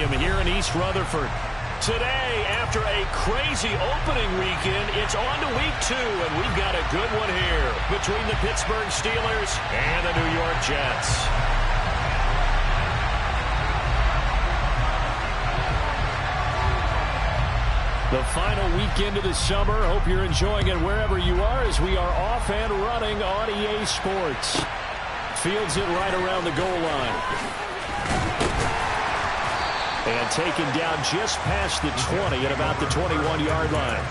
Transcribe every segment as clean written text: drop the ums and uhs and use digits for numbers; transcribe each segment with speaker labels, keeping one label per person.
Speaker 1: Stadium here in East Rutherford. Today, after a crazy opening weekend, it's on to week 2, and we've got a good one here between the Pittsburgh Steelers and the New York Jets. The final weekend of the summer. Hope you're enjoying it wherever you are as we are off and running on EA Sports. Fields it right around the goal line. And taken down just past the 20 at about the 21-yard line.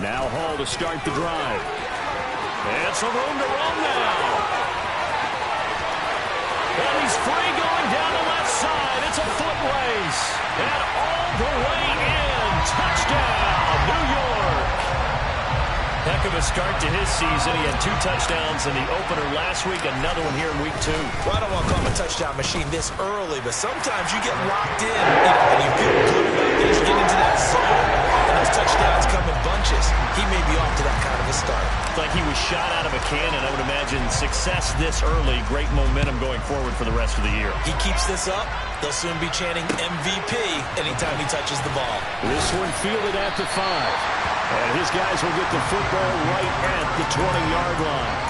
Speaker 1: Now Hall to start the drive. And some room to run now. And he's free going down the left side. It's a foot race. And all the way in. Touchdown, New York. Heck of a start to his season. He had 2 touchdowns in the opener last week. Another one here in week 2.
Speaker 2: Well, I don't want to call him a touchdown machine this early, but sometimes you get locked in, and you feel good about things, get into that zone, and those touchdowns come in bunches. He may be off to that kind of a start.
Speaker 1: It's like he was shot out of a cannon. I would imagine success this early, great momentum going forward for the rest of the year.
Speaker 2: He keeps this up, they'll soon be chanting MVP anytime he touches the ball.
Speaker 1: This one fielded at the 5. And his guys will get the football right at the 20-yard line.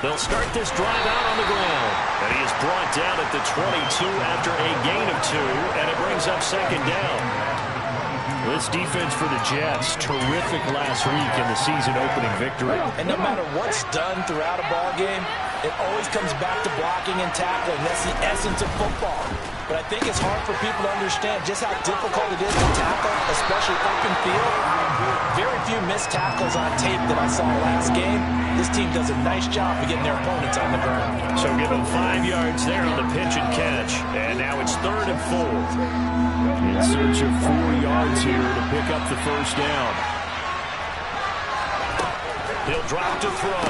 Speaker 1: They'll start this drive out on the ground. And he is brought down at the 22 after a gain of 2, and it brings up second down. This defense for the Jets, terrific last week in the season-opening victory.
Speaker 2: And no matter what's done throughout a ball game, it always comes back to blocking and tackling. That's the essence of football. But I think it's hard for people to understand just how difficult it is to tackle, especially open field. Very few missed tackles on tape that I saw last game. This team does a nice job of getting their opponents on the ground.
Speaker 1: So give them 5 yards there on the pitch and catch. And now it's 3rd and 4. In search of 4 yards here to pick up the first down. He'll drop to throw.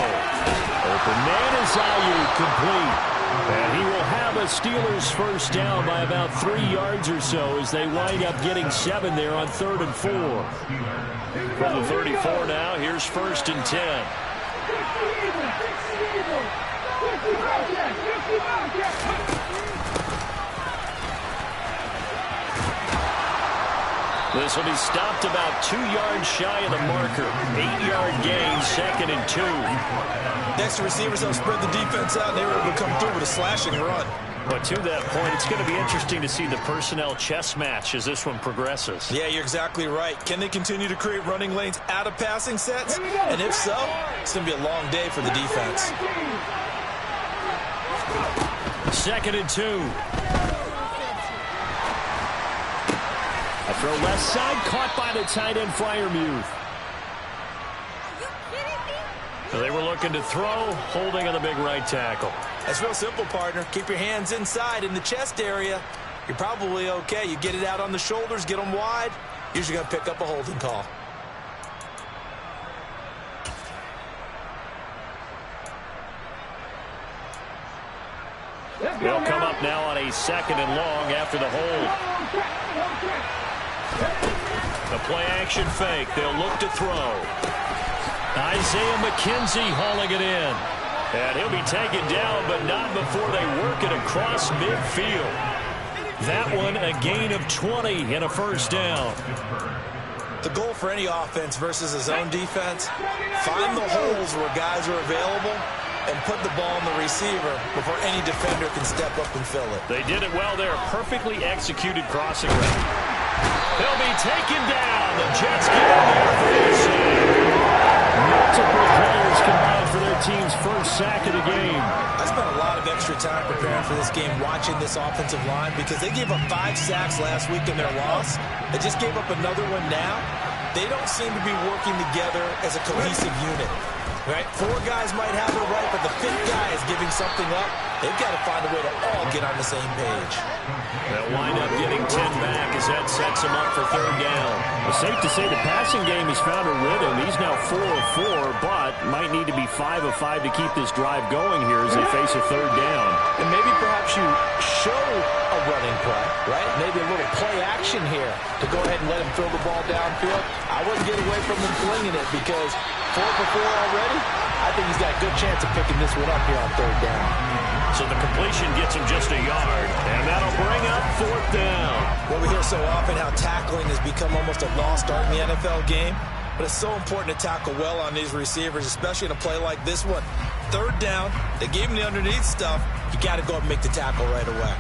Speaker 1: Open man is Ayuk, complete. And he will have a Steelers first down by about 3 yards or so as they wind up getting 7 there on 3rd and 4. From the 34 now, here's 1st and 10. This will be stopped about 2 yards shy of the marker. 8-yard gain, 2nd and 2.
Speaker 2: Next receivers have spread the defense out, and they were able to come through with a slashing run.
Speaker 1: But to that point, it's going to be interesting to see the personnel chess match as this one progresses.
Speaker 2: Yeah, you're exactly right. Can they continue to create running lanes out of passing sets? And if so, it's going to be a long day for the defense.
Speaker 1: 2nd and 2. A throw left side, caught by the tight end, Freiermuth. So they were looking to throw, holding on the big right tackle.
Speaker 2: That's real simple, partner. Keep your hands inside in the chest area. You're probably okay. You get it out on the shoulders, get them wide. Usually going to pick up a holding call.
Speaker 1: They'll come up now on a 2nd and long after the hold. The play action fake. They'll look to throw. Isaiah McKenzie hauling it in. And he'll be taken down, but not before they work it across midfield. That one a gain of 20 and a first down.
Speaker 2: The goal for any offense versus a zone defense, find the holes where guys are available and put the ball in the receiver before any defender can step up and fill it.
Speaker 1: They did it well there. Perfectly executed crossing route. He'll be taken down. The Jets get him there for the save. Multiple players combined for their team's first sack of the game.
Speaker 2: I spent a lot of extra time preparing for this game, watching this offensive line, because they gave up 5 sacks last week in their loss. They just gave up another one now. They don't seem to be working together as a cohesive unit. Right? 4 guys might have it right, but the 5th guy is giving something up. They've got to find a way to all get on the same page.
Speaker 1: They'll wind up getting 10 back as that sets him up for 3rd down. It's safe to say the passing game has found a rhythm. He's now 4 of 4, but might need to be 5 of 5 to keep this drive going here as they face a 3rd down.
Speaker 2: And maybe perhaps you show a running play, right? Maybe a little play action here to go ahead and let him throw the ball downfield. I wouldn't get away from him flinging it because 4 for 4 already. I think he's got a good chance of picking this one up here on 3rd down.
Speaker 1: So the completion gets him just a yard, and that'll bring up 4th down.
Speaker 2: Well, we hear so often how tackling has become almost a lost art in the NFL game, but it's so important to tackle well on these receivers, especially in a play like this one. 3rd down, they gave him the underneath stuff. You got to go and make the tackle right away.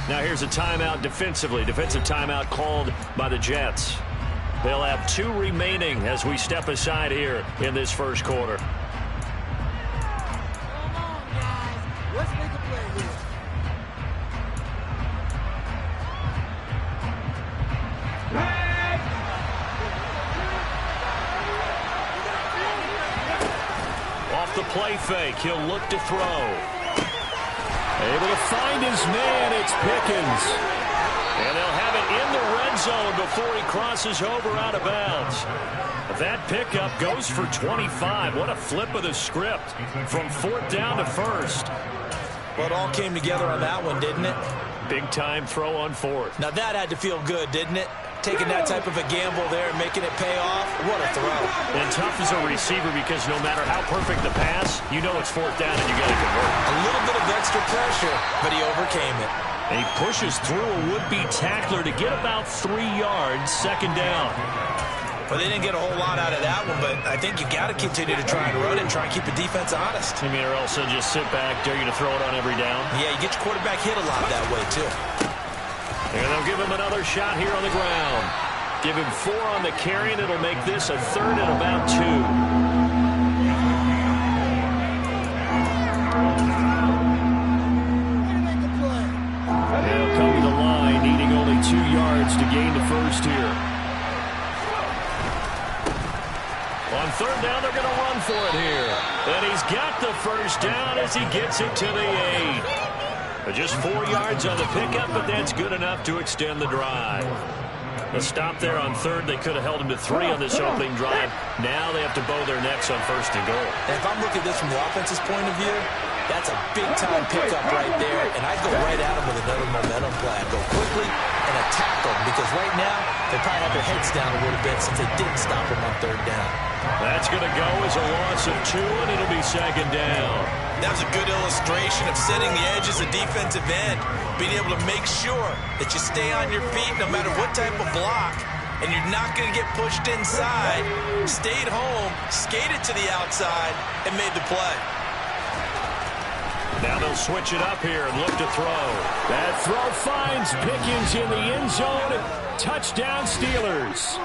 Speaker 1: Now here's a timeout defensively. Defensive timeout called by the Jets. They'll have 2 remaining as we step aside here in this first quarter.
Speaker 3: Come on, guys. Let's make a play here.
Speaker 1: Off the play fake, he'll look to throw. Able to find his man, it's Pickens. And they'll have it in the red zone before he crosses over out of bounds. That pickup goes for 25. What a flip of the script from 4th down to 1st.
Speaker 2: Well, it all came together on that one, didn't it?
Speaker 1: Big time throw on 4th.
Speaker 2: Now that had to feel good, didn't it? Taking that type of a gamble there and making it pay off. What a throw.
Speaker 1: And tough as a receiver because no matter how perfect the pass, you know it's 4th down and you got to convert.
Speaker 2: A little bit of extra pressure, but he overcame it.
Speaker 1: And he pushes through a would-be tackler to get about 3 yards, 2nd down.
Speaker 2: Well, they didn't get a whole lot out of that one, but I think you got to continue to try and run it and try and keep the defense honest.
Speaker 1: I mean, or else they'll just sit back, dare you to throw it on every down.
Speaker 2: Yeah, you get your quarterback hit a lot that way, too.
Speaker 1: And they'll give him another shot here on the ground. Give him 4 on the carry, and it'll make this a 3rd and about 2. They'll come to the line, needing only 2 yards to gain the first here. On 3rd down, they're going to run for it here. And he's got the first down as he gets it to the 8. Just 4 yards on the pickup, but that's good enough to extend the drive. A stop there on 3rd. They could have held him to 3 on this opening drive. Now they have to bow their necks on 1st and goal.
Speaker 2: And if I'm looking at this from the offense's point of view, that's a big-time pickup right there, and I'd go right at him with another momentum play. I'd go quickly and attack them, because right now they probably have their heads down a little bit since they didn't stop him on 3rd down.
Speaker 1: That's going to go as a loss of 2, and it'll be 2nd down.
Speaker 2: That was a good illustration of setting the edge as a defensive end, being able to make sure that you stay on your feet no matter what type of block, and you're not going to get pushed inside. Stayed home, skated to the outside, and made the play.
Speaker 1: Now they'll switch it up here and look to throw. That throw finds Pickens in the end zone. Touchdown, Steelers.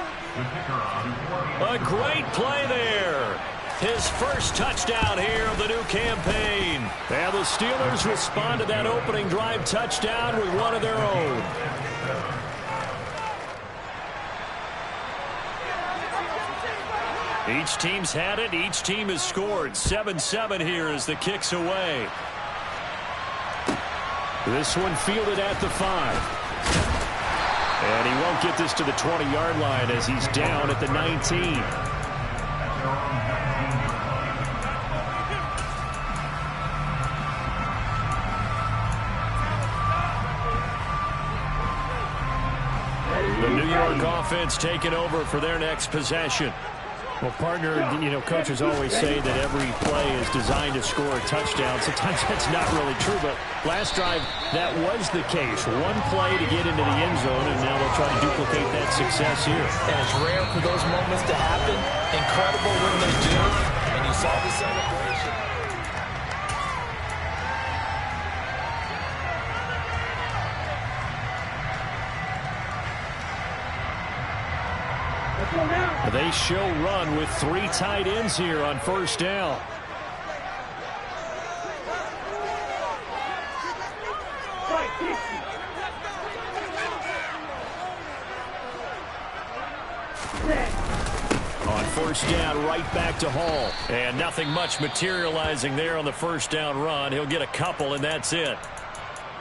Speaker 1: A great play there. His first touchdown here of the new campaign. And the Steelers respond to that opening drive touchdown with one of their own. Each team's had it. Each team has scored. 7-7 here as the kick's away. This one fielded at the 5. And he won't get this to the 20-yard line as he's down at the 19. The New York offense taking over for their next possession. Well, partner, coaches always say that every play is designed to score a touchdown. Sometimes that's not really true, but last drive, that was the case. One play to get into the end zone, and now they'll try to duplicate that success here.
Speaker 2: And it's rare for those moments to happen. Incredible when they do, and you saw the celebration.
Speaker 1: They show run with 3 tight ends here on first down. On first down, right back to Hall. And nothing much materializing there on the first down run. He'll get a couple, and that's it.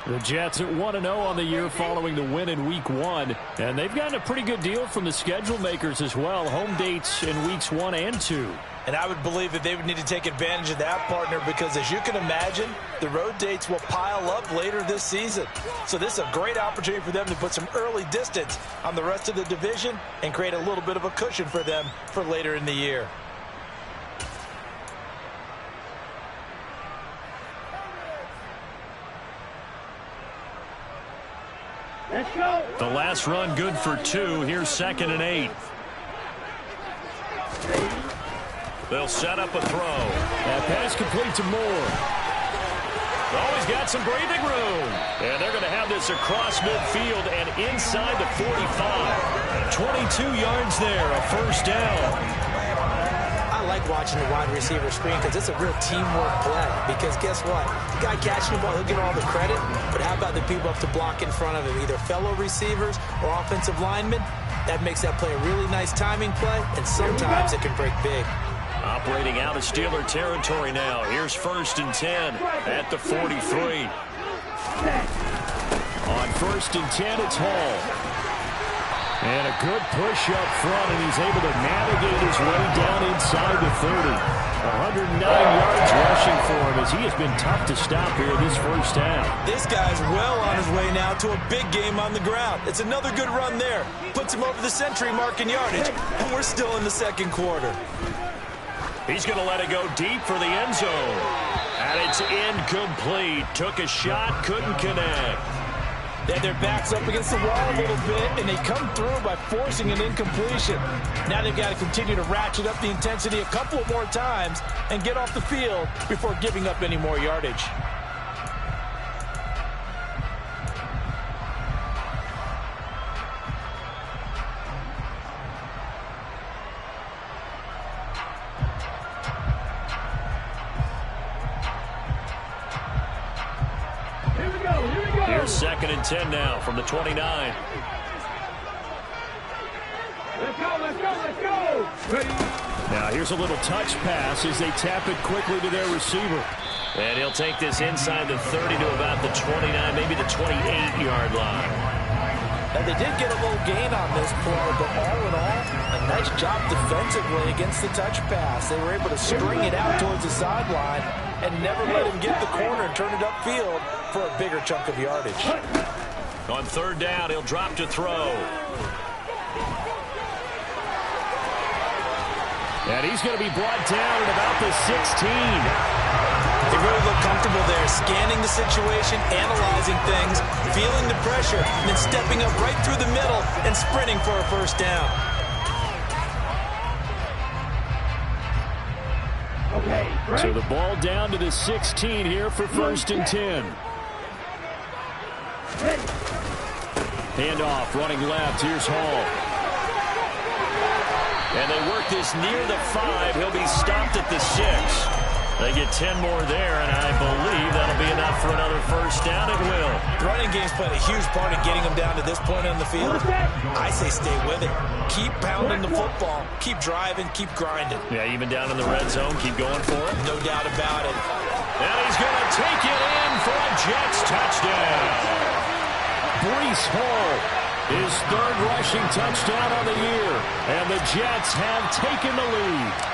Speaker 1: The Jets at 1-0 on the year following the win in Week 1. And they've gotten a pretty good deal from the schedule makers as well. Home dates in Weeks 1 and 2.
Speaker 2: And I would believe that they would need to take advantage of that, partner, because as you can imagine, the road dates will pile up later this season. So this is a great opportunity for them to put some early distance on the rest of the division and create a little bit of a cushion for them for later in the year.
Speaker 3: Let's go.
Speaker 1: The last run good for 2. Here's 2nd and 8. They'll set up a throw. That pass complete to Moore. Always got some breathing room. And they're going to have this across midfield and inside the 45. 22 yards there, a first down.
Speaker 4: I like watching the wide receiver screen because it's a real teamwork play. Because guess what? The guy catching the ball, he'll get all the credit. But how about the people up to block in front of him, either fellow receivers or offensive linemen? That makes that play a really nice timing play, and sometimes it can break big.
Speaker 1: Operating out of Steeler territory now. Here's 1st and 10 at the 43. On 1st and 10, it's Hall. And a good push up front, and he's able to navigate his way down inside the 30. 109 yards rushing for him as he has been tough to stop here this first half.
Speaker 2: This guy's well on his way now to a big game on the ground. It's another good run there. Puts him over the century mark in yardage, and we're still in the second quarter.
Speaker 1: He's going to let it go deep for the end zone. And it's incomplete. Took a shot, couldn't connect.
Speaker 2: They had their backs up against the wall a little bit, and they come through by forcing an incompletion. Now they've got to continue to ratchet up the intensity a couple of more times and get off the field before giving up any more yardage.
Speaker 1: Here's 2nd and 10 now from the 29.
Speaker 3: Let's go, let's go, let's go. Ready.
Speaker 1: Now here's a little touch pass as they tap it quickly to their receiver. And he'll take this inside the 30 to about the 29, maybe the 28-yard line.
Speaker 2: Now they did get a little gain on this play, but all in all, a nice job defensively against the touch pass. They were able to string it out towards the sideline and never let him get the corner and turn it upfield for a bigger chunk of yardage.
Speaker 1: On 3rd down, he'll drop to throw. And he's going to be brought down at about the 16.
Speaker 2: They really look comfortable there, scanning the situation, analyzing things, feeling the pressure, and then stepping up right through the middle and sprinting for a first down.
Speaker 3: Okay,
Speaker 1: So the ball down to the 16 here for 1st and 10. Handoff, running left. Here's Hall. And they work this near the 5. He'll be stopped at the 6. They get 10 more there, and I believe that'll be enough for another first down. It will.
Speaker 2: The running game's played a huge part in getting them down to this point on the field. I say stay with it. Keep pounding the football. Keep driving. Keep grinding.
Speaker 1: Yeah, even down in the red zone, keep going for it.
Speaker 2: No doubt about it.
Speaker 1: And he's going to take it in for a Jets touchdown. Breece Hall, his 3rd rushing touchdown on the year. And the Jets have taken the lead.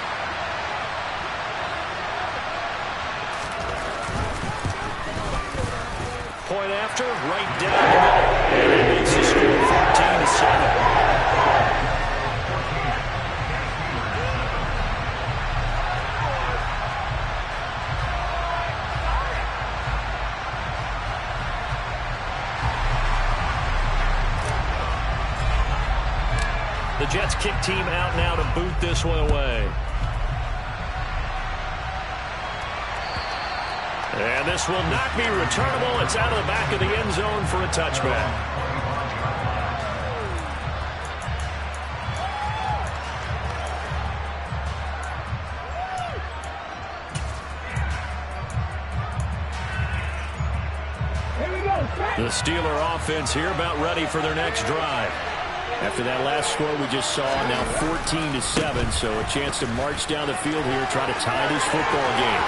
Speaker 1: Point after, right down the middle. And it makes the score 14-7. The Jets kick team out now to boot this one away. And this will not be returnable. It's out of the back of the end zone for a touchback. The Steeler offense here about ready for their next drive. After that last score we just saw, now 14-7, so a chance to march down the field here, try to tie this football game.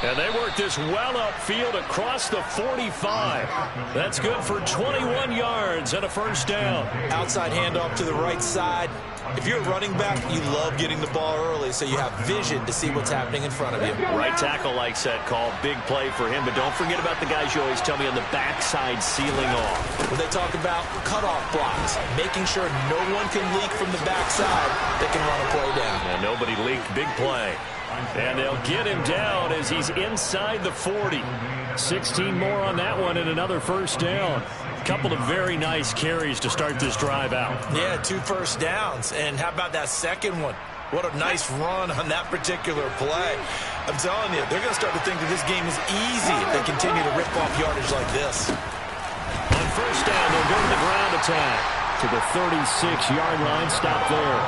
Speaker 1: And they work this well upfield across the 45. That's good for 21 yards and a first down.
Speaker 2: Outside handoff to the right side. If you're a running back, you love getting the ball early so you have vision to see what's happening in front of you.
Speaker 1: Right tackle likes that call. Big play for him, but don't forget about the guys you always tell me on the backside sealing off.
Speaker 2: When they talk about cutoff blocks, making sure no one can leak from the backside, they can run a play down.
Speaker 1: And nobody leaked. Big play. And they'll get him down as he's inside the 40. 16 more on that one and another first down. Couple of very nice carries to start this drive out.
Speaker 2: Yeah, 2 first downs. And how about that second one? What a nice run on that particular play. I'm telling you, they're going to start to think that this game is easy if they continue to rip off yardage like this.
Speaker 1: On first down, they'll go to the ground attack to the 36-yard line. Stop there.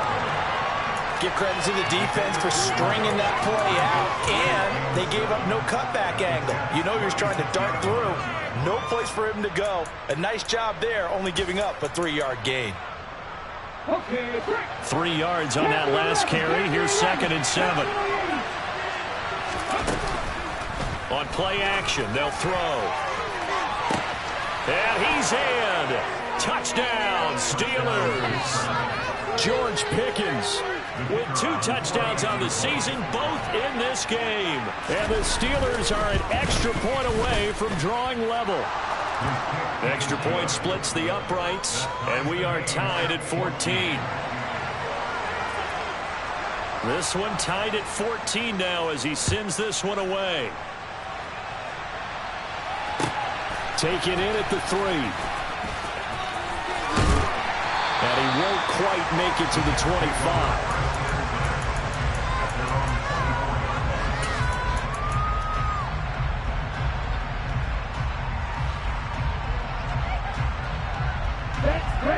Speaker 2: Give credit to the defense for stringing that play out, and they gave up no cutback angle. You know he was trying to dart through. No place for him to go. A nice job there, only giving up a 3-yard gain.
Speaker 1: 3 yards on that last carry. Here's 2nd and 7. On play action, they'll throw. And he's in. Touchdown, Steelers. George Pickens with 2 touchdowns on the season, both in this game. And the Steelers are an extra point away from drawing level. Extra point splits the uprights, and we are tied at 14. This one tied at 14 now as he sends this one away. Taken in at the 3. And he won't quite make it to the 25.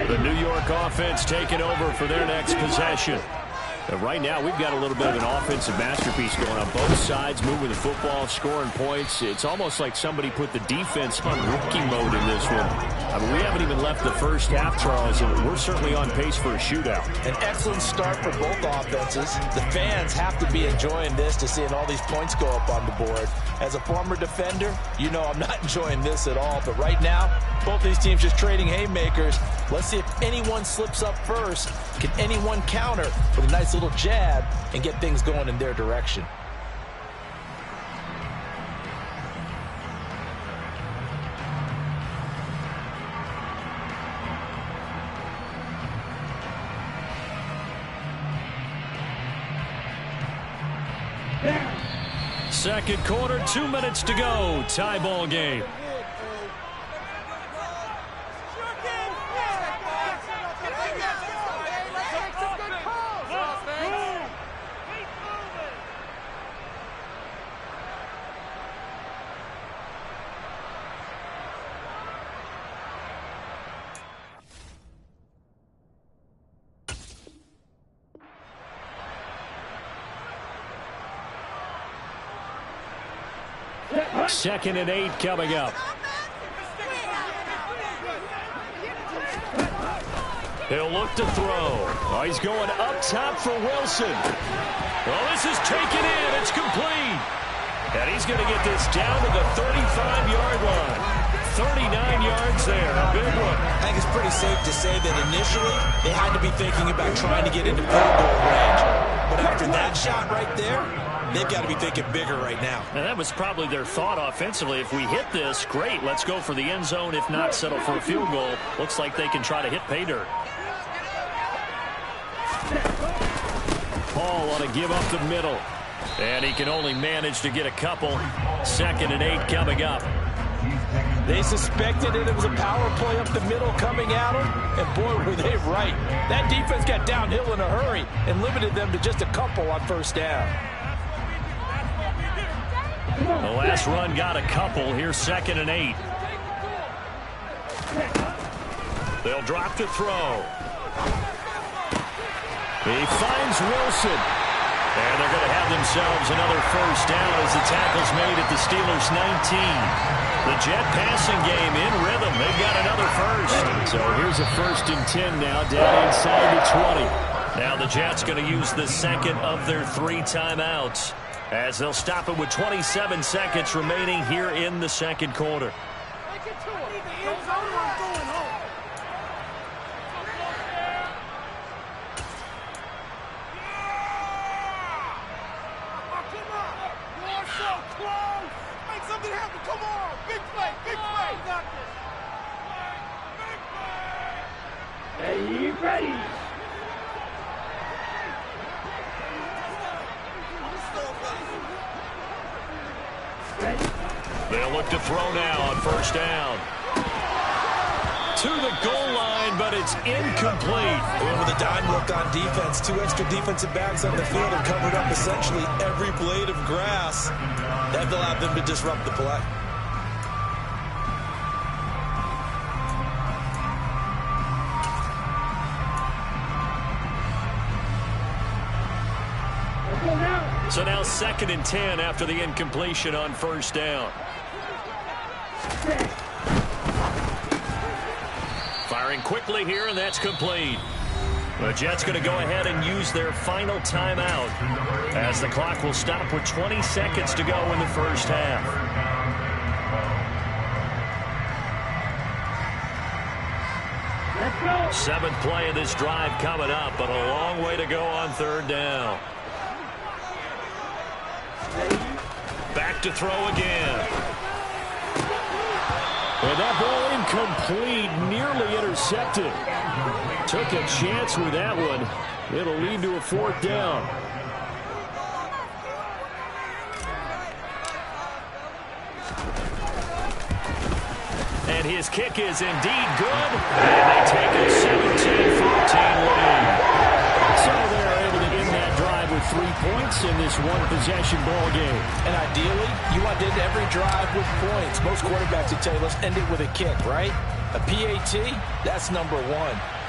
Speaker 1: The New York offense taking over for their next possession. Right now, we've got a little bit of an offensive masterpiece going on both sides, moving the football, scoring points. It's almost like somebody put the defense on rookie mode in this one. I mean, we haven't even left the first half, Charles, and we're certainly on pace for a shootout.
Speaker 2: An excellent start for both offenses. The fans have to be enjoying this to seeing all these points go up on the board. As a former defender, you know I'm not enjoying this at all. But right now, both these teams just trading haymakers. Let's see if anyone slips up first. Can anyone counter with a nice little jab and get things going in their direction?
Speaker 1: Second quarter, 2 minutes to go. Tie ball game. Second and 8 coming up. He'll look to throw. Oh, he's going up top for Wilson. Well, this is taken in. It's complete. And he's going to get this down to the 35-yard line. 39 yards there. A big one.
Speaker 2: I think it's pretty safe to say that initially they had to be thinking about trying to get into field goal range. But after that shot right there, they've got to be thinking bigger right now.
Speaker 1: And that was probably their thought offensively. If we hit this, great. Let's go for the end zone. If not, settle for a field goal. Looks like they can try to hit pay dirt. Paul on a give up the middle. And he can only manage to get a couple. 2nd and 8 coming up.
Speaker 2: They suspected it was a power play up the middle coming at them, and boy, were they right. That defense got downhill in a hurry and limited them to just a couple on first down.
Speaker 1: The last run got a couple. Here's 2nd and 8. They'll drop to throw. He finds Wilson. And they're going to have themselves another first down as the tackle's made at the Steelers' 19. The Jet passing game in rhythm. They've got another first. So here's a 1st and 10 now down inside the 20. Now the Jets going to use the second of their 3 timeouts as they'll stop it with 27 seconds remaining here in the second quarter. They'll look to throw now on first down. To the goal line, but it's incomplete.
Speaker 2: And with a dime look on defense, 2 extra defensive backs on the field and covered up essentially every blade of grass. That allowed them to disrupt the play.
Speaker 1: So now 2nd and 10 after the incompletion on first down. Firing quickly here, and that's complete. The Jets going to go ahead and use their final timeout as the clock will stop with 20 seconds to go in the first half.
Speaker 3: Let's go.
Speaker 1: 7th play of this drive coming up, but a long way to go on 3rd down. Back to throw again. And that ball incomplete, nearly intercepted. Took a chance with that one. It'll lead to a 4th down. And his kick is indeed good. And they take a 17-14 lead. So they're able to end that drive with 3 points in this one-possession ball game.
Speaker 2: And ideally, you want to end every drive with points. Most quarterbacks would tell you, let's end it with a kick, right? A PAT, that's number 1.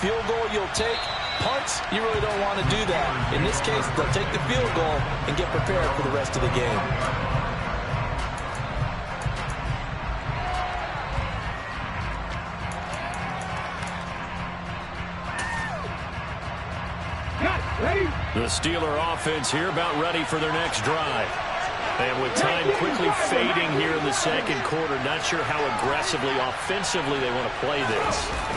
Speaker 2: Field goal you'll take. Punts, you really don't want to do that. In this case, they'll take the field goal and get prepared for the rest of the game.
Speaker 1: The Steeler offense here about ready for their next drive. And with time quickly fading here in the second quarter, not sure how aggressively, offensively they want to play this.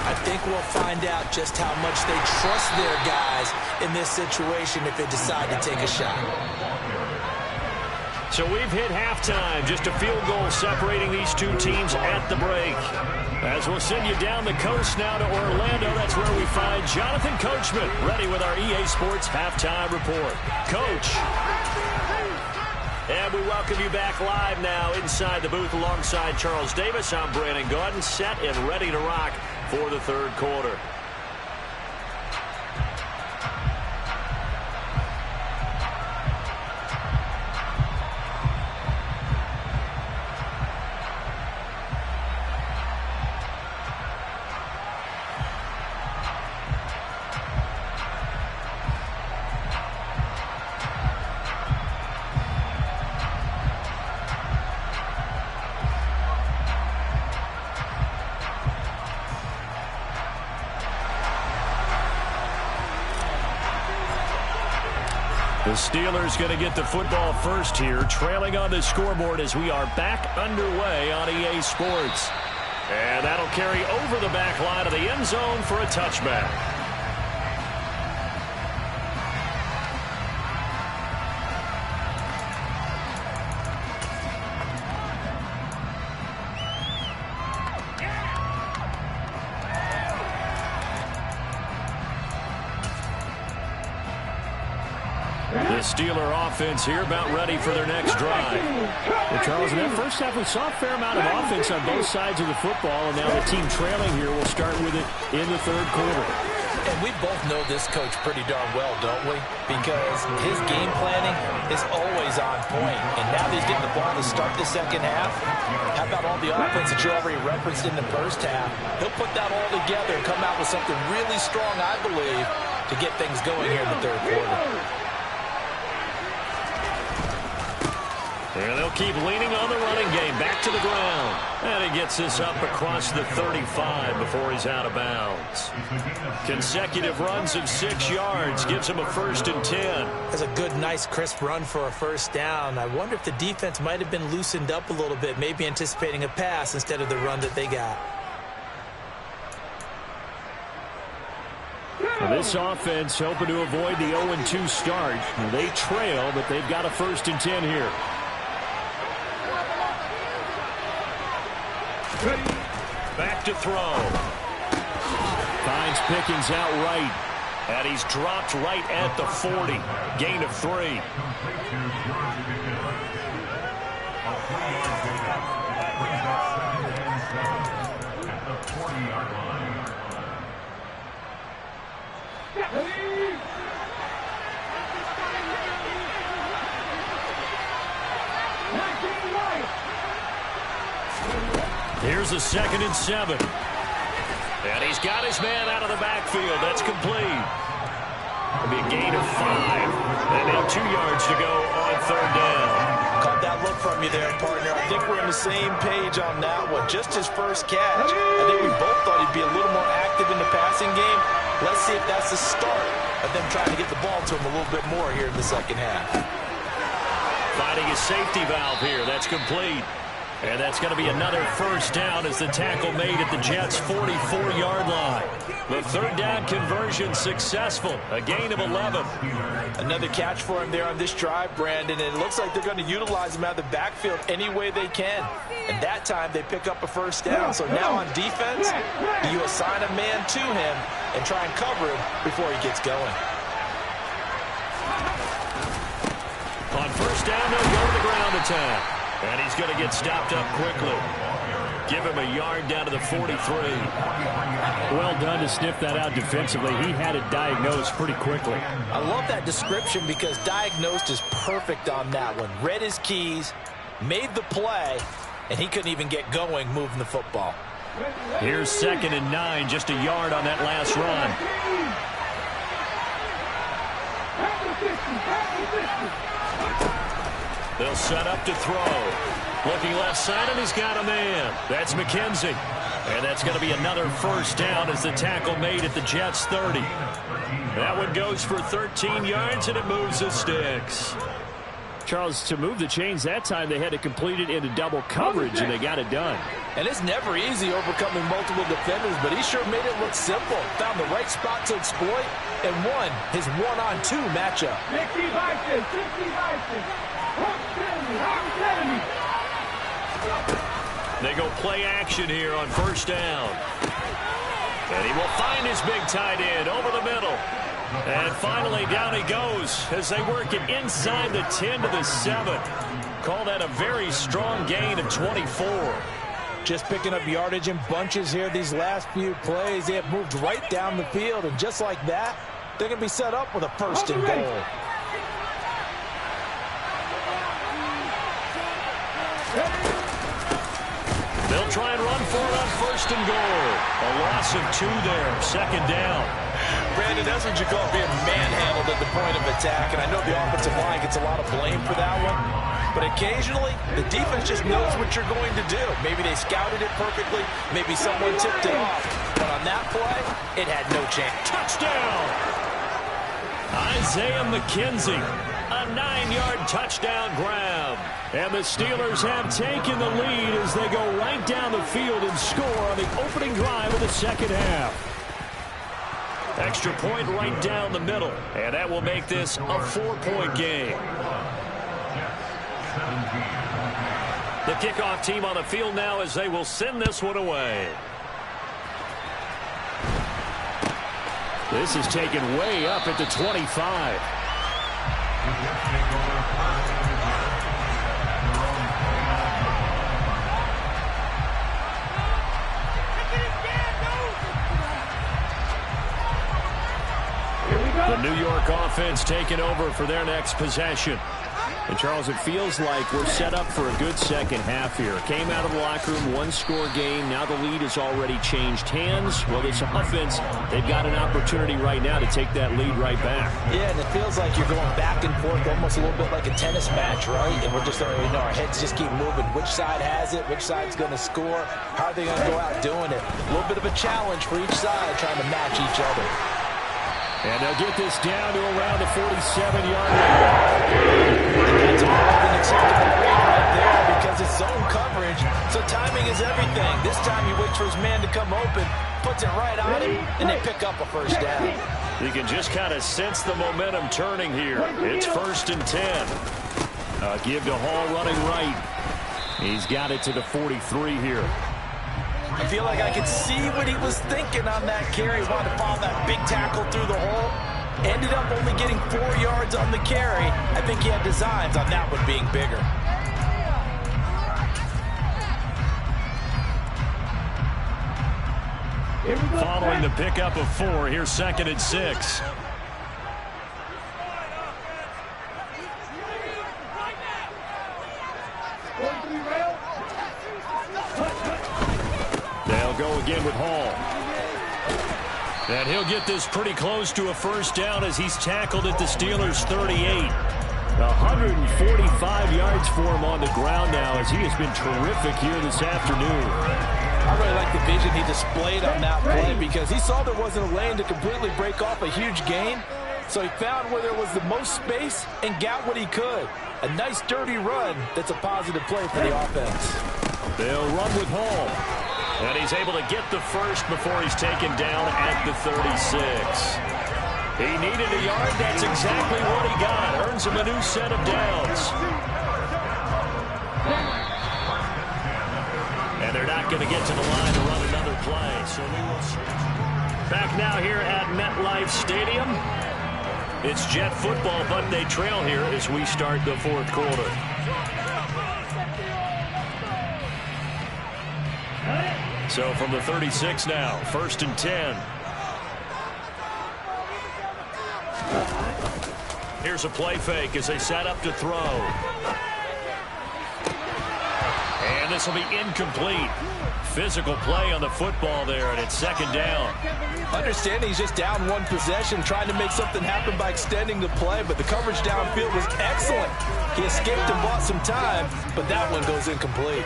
Speaker 2: I think we'll find out just how much they trust their guys in this situation if they decide to take a shot.
Speaker 1: So we've hit halftime. Just a field goal separating these two teams at the break. As we'll send you down the coast now to Orlando, that's where we find Jonathan Coachman, ready with our EA Sports Halftime Report. Coach. And we welcome you back live now inside the booth alongside Charles Davis. I'm Brandon Gaudin, set and ready to rock for the third quarter. The Steelers going to get the football first here, trailing on the scoreboard as we are back underway on EA Sports. And that'll carry over the back line of the end zone for a touchback. The Steeler offense here about ready for their next drive.
Speaker 3: Well,
Speaker 1: Charles, in that first half, we saw a fair amount of offense on both sides of the football, and now the team trailing here will start with it in the third quarter.
Speaker 2: And we both know this coach pretty darn well, don't we? Because his game planning is always on point. And now that he's getting the ball to start the second half, how about all the offense that you already referenced in the first half? He'll put that all together and come out with something really strong, I believe, to get things going here in the third quarter.
Speaker 1: And they'll keep leaning on the running game. Back to the ground. And he gets this up across the 35 before he's out of bounds. Consecutive runs of 6 yards gives him a 1st and 10.
Speaker 4: That's a good, nice, crisp run for a 1st down. I wonder if the defense might have been loosened up a little bit, maybe anticipating a pass instead of the run that they got.
Speaker 1: Well, this offense hoping to avoid the 0-2 start. They trail, but they've got a 1st and 10 here. Back to throw. Finds Pickens out right. And he's dropped right at the 40. Gain of 3. Here's a 2nd and 7. And he's got his man out of the backfield. That's complete. It'll be a gain of 5. And now 2 yards to go on 3rd down.
Speaker 2: Caught that look from you there, partner. I think we're on the same page on that one. Just his first catch. I think we both thought he'd be a little more active in the passing game. Let's see if that's the start of them trying to get the ball to him a little bit more here in the 2nd half.
Speaker 1: Finding a safety valve here. That's complete. And that's going to be another 1st down as the tackle made at the Jets' 44-yard line. The 3rd down conversion successful. A gain of 11.
Speaker 2: Another catch for him there on this drive, Brandon. And it looks like they're going to utilize him out of the backfield any way they can. And that time they pick up a 1st down. So now on defense, you assign a man to him and try and cover him before he gets going.
Speaker 1: On 1st down, they'll go to the ground attack. And he's going to get stopped up quickly. Give him a yard down to the 43. Well done to sniff that out defensively. He had it diagnosed pretty quickly.
Speaker 2: I love that description because diagnosed is perfect on that one. Read his keys, made the play, and he couldn't even get going moving the football.
Speaker 1: Here's 2nd and 9, just a yard on that last run. They'll set up to throw. Looking left side, and he's got a man. That's McKenzie. And that's going to be another 1st down as the tackle made at the Jets' 30. That one goes for 13 yards, and it moves the sticks. Charles, to move the chains that time, they had to complete it into double coverage, and they got it done.
Speaker 2: And it's never easy overcoming multiple defenders, but he sure made it look simple. Found the right spot to exploit and won his 1-on-2 matchup.
Speaker 3: 60
Speaker 1: They go play action here on 1st down. And he will find his big tight end over the middle. And finally down he goes as they work it inside the 10 to the 7. Call that a very strong gain of 24.
Speaker 2: Just picking up yardage in bunches here these last few plays. They have moved right down the field, and just like that, they're going to be set up with a 1st and goal.
Speaker 1: They'll try and run for it on 1st and goal. A loss of 2 there, 2nd down.
Speaker 2: Brandon, that's what you call being manhandled at the point of attack, and I know the offensive line gets a lot of blame for that one. But occasionally, the defense just knows what you're going to do. Maybe they scouted it perfectly. Maybe someone tipped it off. But on that play, it had no chance.
Speaker 1: Touchdown! Isaiah McKenzie. A 9-yard touchdown grab. And the Steelers have taken the lead as they go right down the field and score on the opening drive of the 2nd half. Extra point right down the middle. And that will make this a 4-point game. The kickoff team on the field now as they will send this one away. This is taken way up at the 25. The New York offense taking over for their next possession. And, Charles, it feels like we're set up for a good second half here. Came out of the locker room, one-score game. Now the lead has already changed hands. Well, this offense, they've got an opportunity right now to take that lead right back.
Speaker 2: Yeah, and it feels like you're going back and forth almost a little bit like a tennis match, right? And we're just, our heads just keep moving. Which side has it? Which side's going to score? How are they going to go out doing it? A little bit of a challenge for each side trying to match each other.
Speaker 1: And they'll get this down to around the 47-yard line.
Speaker 2: That's more than acceptable rate right there because it's zone coverage, so timing is everything. This time he waits for his man to come open, puts it right on him, and they pick up a first down.
Speaker 1: You can just kind of sense the momentum turning here. It's 1st and 10. Give to Hall running right. He's got it to the 43 here.
Speaker 2: I feel like I could see what he was thinking on that carry. He wanted to follow that big tackle through the hole. Ended up only getting 4 yards on the carry. I think he had designs on that one being bigger.
Speaker 1: Following the pickup of 4, here's 2nd and 6. They'll go again with Hall. And he'll get this pretty close to a first down as he's tackled at the Steelers' 38. 145 yards for him on the ground now as he has been terrific here this afternoon.
Speaker 2: I really like the vision he displayed on that play because he saw there wasn't a lane to completely break off a huge gain. So he found where there was the most space and got what he could. A nice dirty run that's a positive play for the offense.
Speaker 1: They'll run with Hall. And he's able to get the first before he's taken down at the 36. He needed a yard. That's exactly what he got. Earns him a new set of downs. And they're not going to get to the line to run another play. So we will switch. Back now here at MetLife Stadium. It's Jet football, but they trail here as we start the 4th quarter. So from the 36 now, 1st and 10. Here's a play fake as they set up to throw. And this will be incomplete. Physical play on the football there, and it's 2nd down.
Speaker 2: Understanding he's just down one possession, trying to make something happen by extending the play, but the coverage downfield was excellent. He escaped and bought some time, but that one goes incomplete.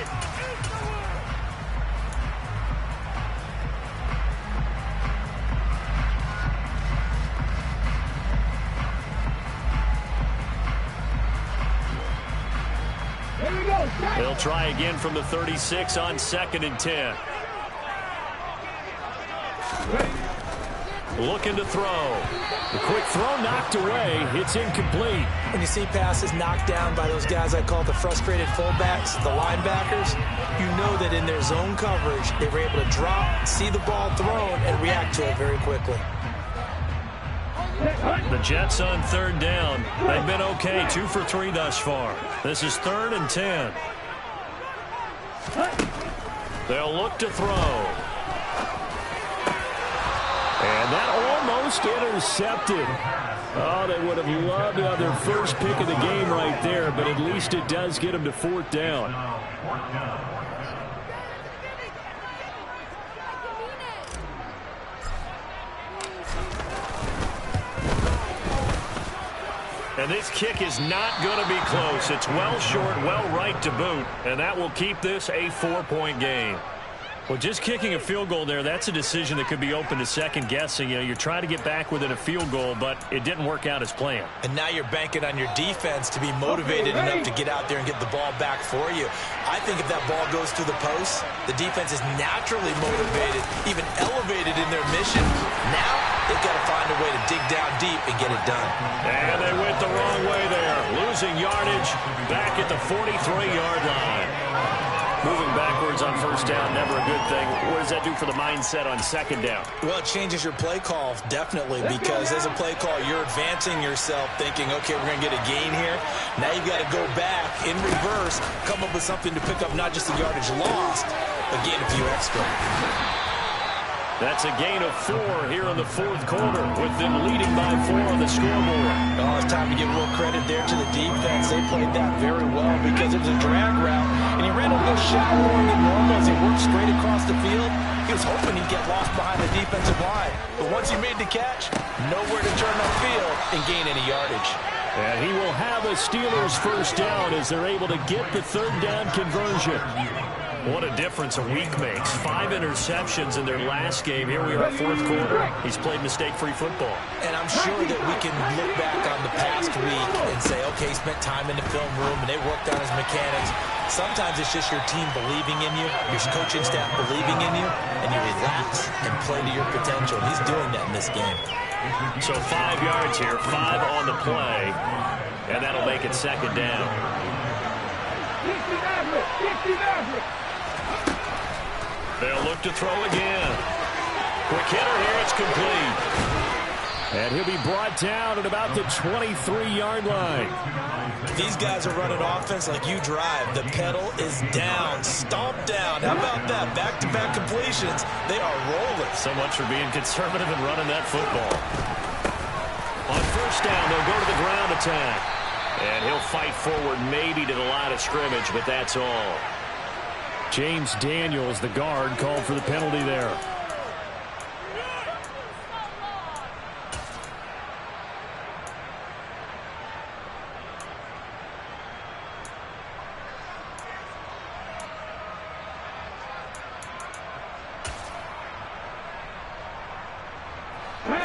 Speaker 1: They'll try again from the 36 on 2nd and 10. Looking to throw. The quick throw knocked away. It's incomplete.
Speaker 4: When you see passes knocked down by those guys I call the frustrated fullbacks, the linebackers, you know that in their zone coverage, they were able to drop, see the ball thrown, and react to it very quickly.
Speaker 1: The Jets on 3rd down. They've been okay, 2 for 3 thus far. This is 3rd and 10. They'll look to throw. And that almost intercepted. Oh, they would have loved to have their first pick of the game right there, but at least it does get them to 4th down. And this kick is not going to be close. It's well short, well right to boot, and that will keep this a 4-point game. Well, just kicking a field goal there, that's a decision that could be open to second guessing. You know, you're trying to get back within a field goal, but it didn't work out as planned.
Speaker 2: And now you're banking on your defense to be motivated enough to get out there and get the ball back for you. I think if that ball goes through the post, the defense is naturally motivated, even elevated in their mission. Now they've got to find a way to dig down deep and get it done.
Speaker 1: And they went the wrong way there. Losing yardage back at the 43-yard line. Moving backwards on 1st down, never a good thing. What does that do for the mindset on 2nd down?
Speaker 2: Well, it changes your play call, definitely, because as a play call, you're advancing yourself thinking, okay, we're going to get a gain here. Now you've got to go back in reverse, come up with something to pick up not just the yardage lost, but gain a few extra.
Speaker 1: That's a gain of 4 here in the fourth quarter, with them leading by 4 on the scoreboard.
Speaker 2: Oh, it's time to give a little credit there to the defense. They played that very well because it was a drag route, and he ran a little shallower than normal as he worked straight across the field. He was hoping he'd get lost behind the defensive line, but once he made the catch, nowhere to turn upfield and gain any yardage.
Speaker 1: And he will have a Steelers first down as they're able to get the third down conversion. What a difference a week makes. 5 interceptions in their last game. Here we are, fourth quarter. He's played mistake-free football.
Speaker 2: And I'm sure that we can look back on the past week and say, okay, he spent time in the film room and they worked on his mechanics. Sometimes it's just your team believing in you, your coaching staff believing in you, and you relax and play to your potential. He's doing that in this game.
Speaker 1: So 5 yards here, 5 on the play, and that'll make it second down. They'll look to throw again. Quick hitter here, it's complete. And he'll be brought down at about the 23-yard line.
Speaker 2: These guys are running offense like you drive. The pedal is down, stomped down. How about that? Back-to-back completions. They are rolling.
Speaker 1: So much for being conservative and running that football. On first down, they'll go to the ground attack. And he'll fight forward maybe to the line of scrimmage, but that's all. James Daniels, the guard, called for the penalty there.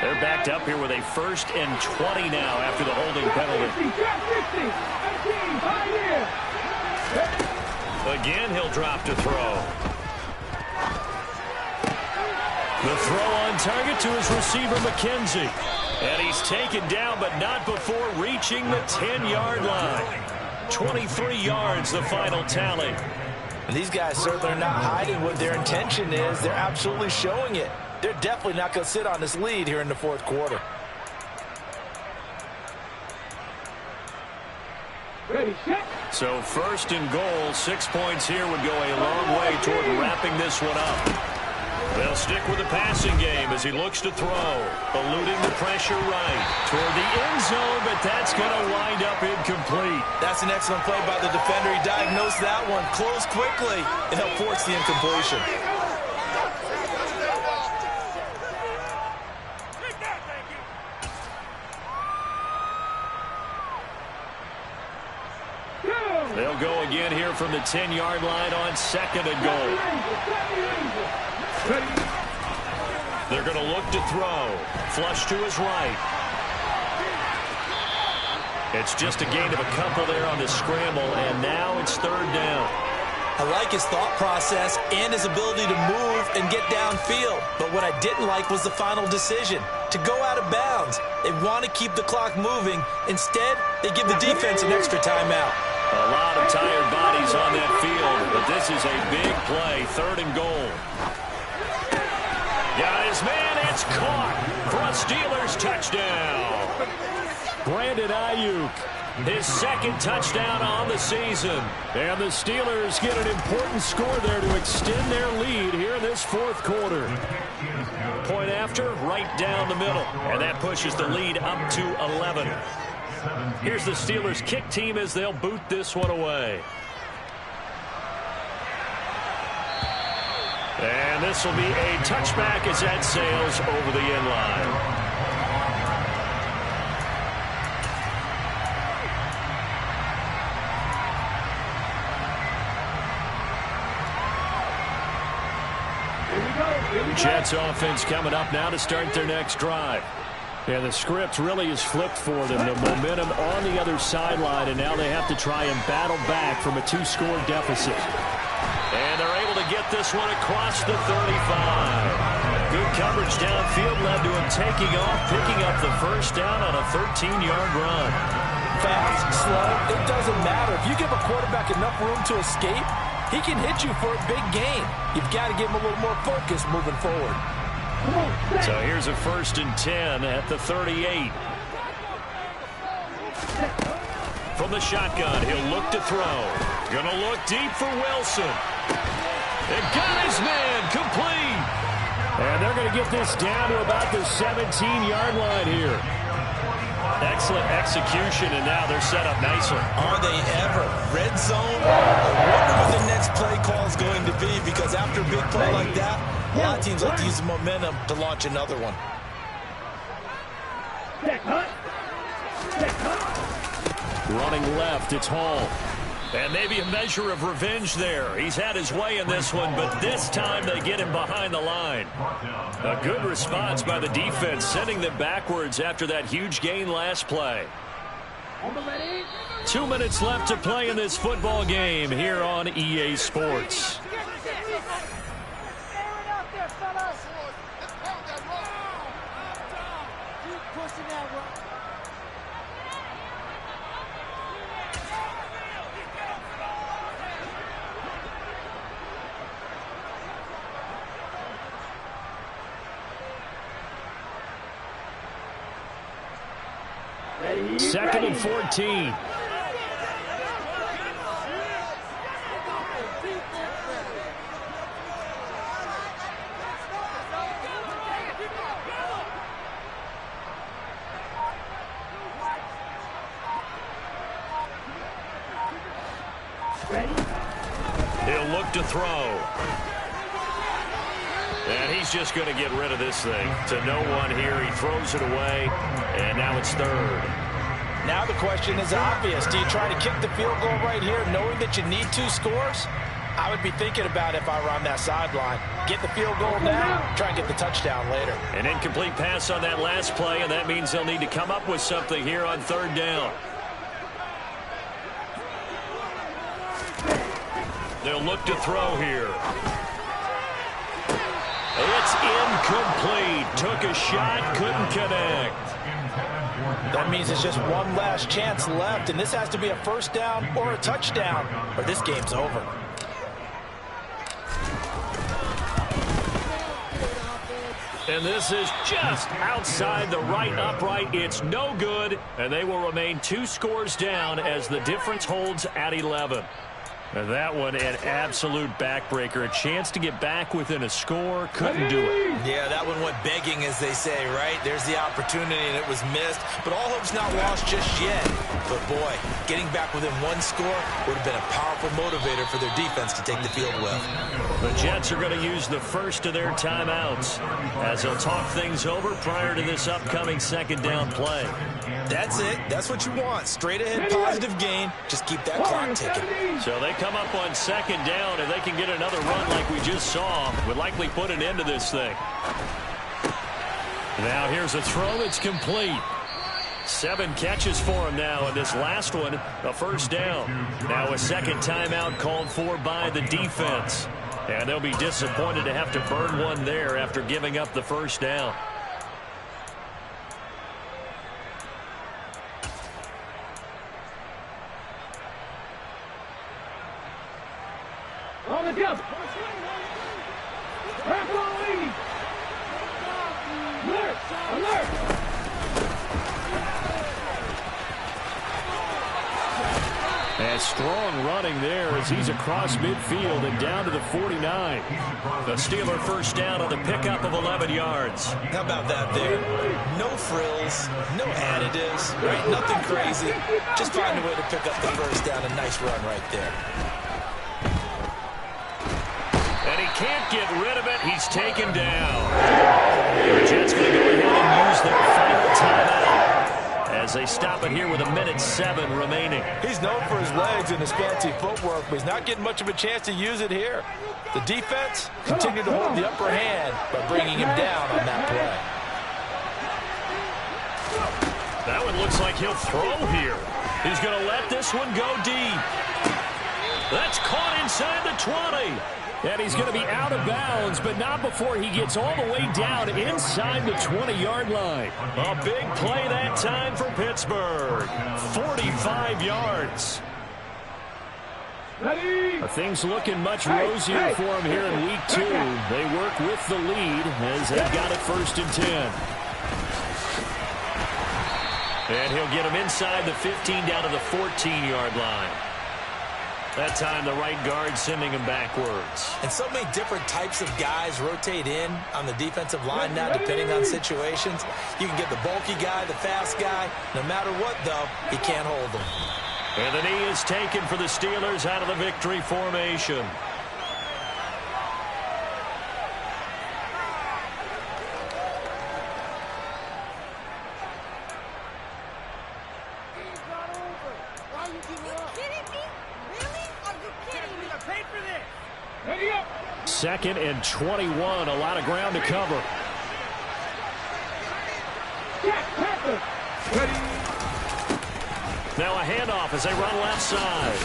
Speaker 1: They're backed up here with a 1st and 20 now after the holding penalty. Again, he'll drop to throw. The throw on target to his receiver, McKenzie. And he's taken down, but not before reaching the 10-yard line. 23 yards, the final tally.
Speaker 2: And these guys certainly are not hiding what their intention is. They're absolutely showing it. They're definitely not going to sit on this lead here in the fourth quarter.
Speaker 1: So 1st and goal, 6 points here would go a long way toward wrapping this one up. They'll stick with the passing game as he looks to throw, eluding the pressure right toward the end zone, but that's going to wind up incomplete.
Speaker 2: That's an excellent play by the defender. He diagnosed that one, closed quickly, and helped force the incompletion.
Speaker 1: They'll go again here from the 10-yard line on 2nd and goal. They're going to look to throw. Flush to his right. It's just a gain of a couple there on the scramble, and now it's 3rd down.
Speaker 2: I like his thought process and his ability to move and get downfield. But what I didn't like was the final decision, to go out of bounds. They want to keep the clock moving. Instead, they give the defense an extra timeout.
Speaker 1: A lot of tired bodies on that field, but this is a big play, 3rd and goal. Got his man, it's caught for a Steelers touchdown. Brandon Ayuk, his 2nd touchdown on the season. And the Steelers get an important score there to extend their lead here in this fourth quarter. Point after, right down the middle. And that pushes the lead up to 11. Here's the Steelers kick team as they'll boot this one away. And this will be a touchback as that sails over the end line. Jets offense coming up now to start their next drive. And the script really is flipped for them. The momentum on the other sideline, and now they have to try and battle back from a 2-score deficit. And they're able to get this one across the 35. Good coverage downfield led to him taking off, picking up the first down on a 13-yard run.
Speaker 2: Fast, slow, it doesn't matter. If you give a quarterback enough room to escape, he can hit you for a big gain. You've got to give him a little more focus moving forward.
Speaker 1: So here's a 1st and 10 at the 38. From the shotgun, he'll look to throw. Gonna look deep for Wilson. And got his man complete. And they're going to get this down to about the 17-yard line here. Excellent execution, and now they're set up nicely.
Speaker 2: Are they ever? Red zone? I wonder what the next play call is going to be, because after a big play like that, a lot of teams like to use the momentum to launch another one.
Speaker 1: Running left, it's Hall. And maybe a measure of revenge there. He's had his way in this one, but this time they get him behind the line. A good response by the defense, sending them backwards after that huge gain last play. 2 minutes left to play in this football game here on EA Sports. Second and 14. He'll look to throw. And he's just going to get rid of this thing. To no one here. He throws it away. And now it's third.
Speaker 2: Now the question is obvious. Do you try to kick the field goal right here knowing that you need 2 scores? I would be thinking about if I were on that sideline. Get the field goal now, try and get the touchdown later.
Speaker 1: An incomplete pass on that last play, and that means they'll need to come up with something here on third down. They'll look to throw here. It's incomplete. Took a shot, couldn't connect.
Speaker 2: That means it's just one last chance left, and this has to be a first down or a touchdown, or this game's over.
Speaker 1: And this is just outside the right upright. It's no good, and they will remain 2 scores down as the difference holds at 11. And that one, an absolute backbreaker. A chance to get back within a score. Couldn't do it.
Speaker 2: Yeah, that one went begging, as they say, right? There's the opportunity, and it was missed. But all hope's not lost just yet. But, boy, getting back within 1 score would have been a powerful motivator for their defense to take the field well.
Speaker 1: The Jets are going to use the first of their timeouts as they'll talk things over prior to this upcoming second down play.
Speaker 2: That's it. That's what you want. Straight ahead, positive gain. Just keep that clock ticking.
Speaker 1: So they come up on second down, and they can get another run like we just saw. Would likely put an end to this thing. Now here's a throw that's complete. 7 catches for him now, and this last one, a first down. Now a second timeout called for by the defense. And they'll be disappointed to have to burn one there after giving up the first down.
Speaker 3: On the jump. Alert! Alert!
Speaker 1: And strong running there as he's across midfield and down to the 49. The Steeler first down on the pickup of 11 yards.
Speaker 2: How about that there? No frills, no additives, right? Nothing crazy. Just find a way to pick up the first down. A nice run right there.
Speaker 1: And he can't get rid of it. He's taken down. The Jets going to go ahead and use their final timeout as they stop it here with 1:07 remaining.
Speaker 2: He's known for his legs and his fancy footwork, but he's not getting much of a chance to use it here. The defense continued to hold the upper hand by bringing him down on that play.
Speaker 1: That one looks like he'll throw here. He's going to let this one go deep. That's caught inside the 20. And he's going to be out of bounds, but not before he gets all the way down inside the 20-yard line. A big play that time for Pittsburgh. 45 yards. Things looking much rosier for him here in week 2. They work with the lead as they've got it 1st and 10. And he'll get him inside the 15 down to the 14-yard line. That time the right guard sending him backwards.
Speaker 2: And so many different types of guys rotate in on the defensive line now, depending on situations. You can get the bulky guy, the fast guy. No matter what, though, he can't hold them.
Speaker 1: And the knee is taken for the Steelers out of the victory formation. Second and 21, a lot of ground to cover. Now a handoff as they run left side.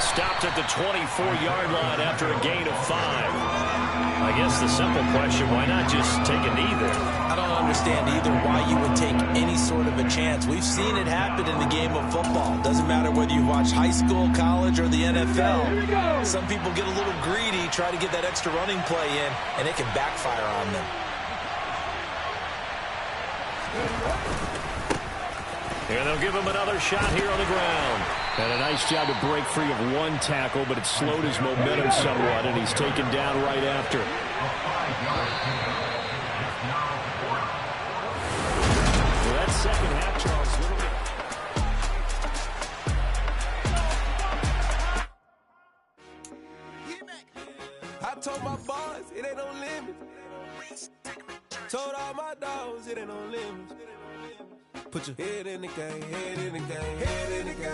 Speaker 1: Stopped at the 24-yard line after a gain of 5. I guess the simple question, why not just take a knee there?
Speaker 2: I don't understand either why you would take any sort of a chance. We've seen it happen in the game of football. Doesn't matter whether you watch high school, college, or the NFL. Some people get a little greedy, try to get that extra running play in, and it can backfire on them.
Speaker 1: And they'll give him another shot here on the ground. And a nice job to break free of one tackle, but it slowed his momentum somewhat, and he's taken down right after. Well, that second half, Charles,
Speaker 5: I told my boys it ain't no limit. Told all my dogs it ain't no limit. Put your head in the game, head in the game, head in the game.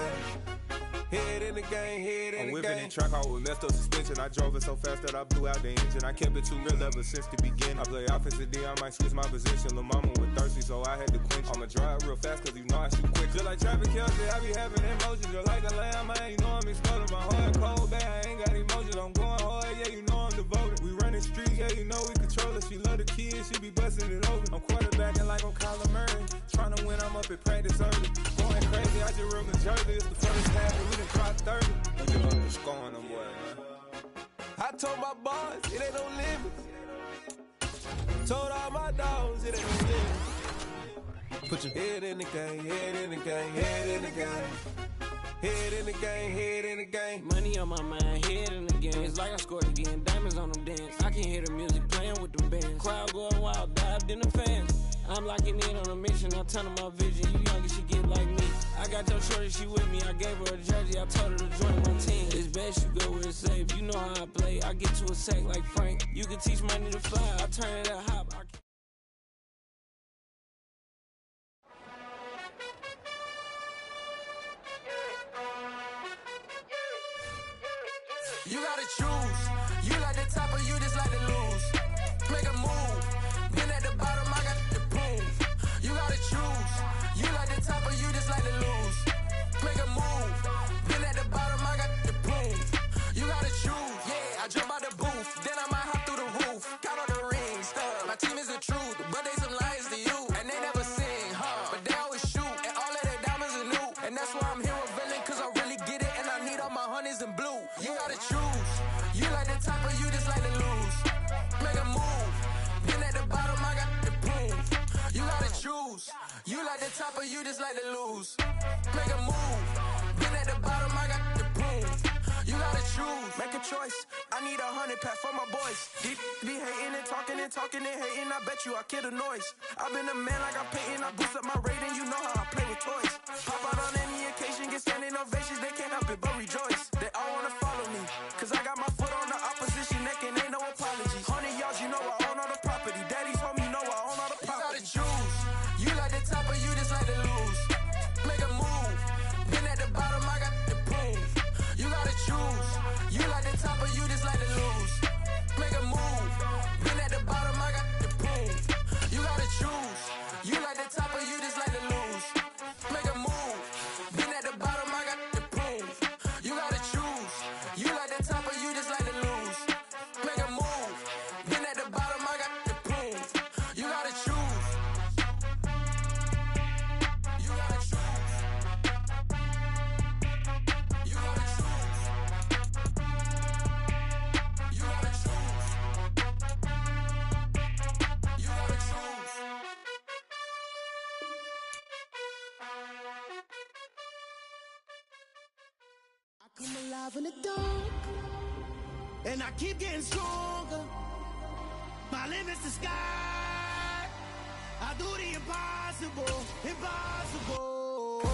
Speaker 5: Head in the game, head in the game. I'm whipping in track out with messed up suspension. I drove it so fast that I blew out the engine. I kept it too real ever since the beginning. I play offensive D, I might switch my position. Lil' mama was thirsty, so I had to quench. I'ma drive real fast, cause you know I shoot quick. Just like traffic Kelsey, I be having emotions. Just like a lamb, man, you know I'm exploding. My heart cold, bad, I ain't got emotions. I'm going hard, yeah, you know I'm devoted. We running streets, yeah, you know we control it. She love the kids, she be busting it over. I'm quarterbacking like I'm Kyler Murray. Trying to win, I'm up at practice early. Going crazy, I just real Jersey. It's the first half, and we done dropped 30. We just underscoring them, boy, man. I told my boys, it ain't no limit. Told all my dogs, it ain't no limit. Put your head in the game, head in the game, head in the game. Head in the game, head in the game.
Speaker 6: Money on my mind, head in the game. It's like I scored again, diamonds on them dance. I can hear the music playing with them bands. Crowd going wild, dived in the fans. I'm locking in on a mission, I'm turning my vision. You young and she get like me. I got your shorty, she with me. I gave her a jersey, I told her to join my team. It's best you go where it's safe. You know how I play. I get to a sack like Frank. You can teach money to fly. I turn it up hop.
Speaker 5: You gotta choose. You like the top or you just like to lose. Make a move. Been at the bottom, I got the prove. You gotta choose. You like the top or you just like to lose. Make a move. Been at the bottom, I got the prove. You gotta choose. Yeah, I jump out the booth. Then I might hop through the roof. Count all the rings. My team is the truth, but they some liars to you. And they never sing, but they always shoot. And all of their diamonds are new. And that's why I'm here with Villain, cause I really get it. And I need all my honeys in blue. You gotta choose. You like the top or you just like to lose. Make a move. Been at the bottom, I got the proof. You gotta choose. You like the top or you just like to lose. Make a move. Been at the bottom, I got the proof. You gotta choose. Make a choice. I need 100 pack for my boys. Be hating and talking and talking and hating. I bet you I kill the noise. I've been a man like I'm painting. I boost up my rating. You know how I play with toys. Pop out on any occasion, get standing ovations. They can't help it but rejoice. They all wanna follow me, cause I got my foot on the opposition neck and ain't no apologies. 100 yards, you know I own all the property. Daddy's home, you know I own all the property. You gotta choose. You like the top or you just like to lose. Make a move. Been at the bottom, I got the proof. You gotta choose. You like the top or you just like to lose. Make a move. Been at the bottom, I got the proof. You gotta choose. You like the top or you just like to lose. Make a move. Been at the bottom, I got the proof. You gotta choose. You like the top or you just like to lose. Make a move. Been at the bottom, I got the proof. You gotta choose. You gotta choose. You gotta choose.
Speaker 7: I'm alive in the dark, and I keep getting stronger. My limit's the sky. I do the impossible, impossible.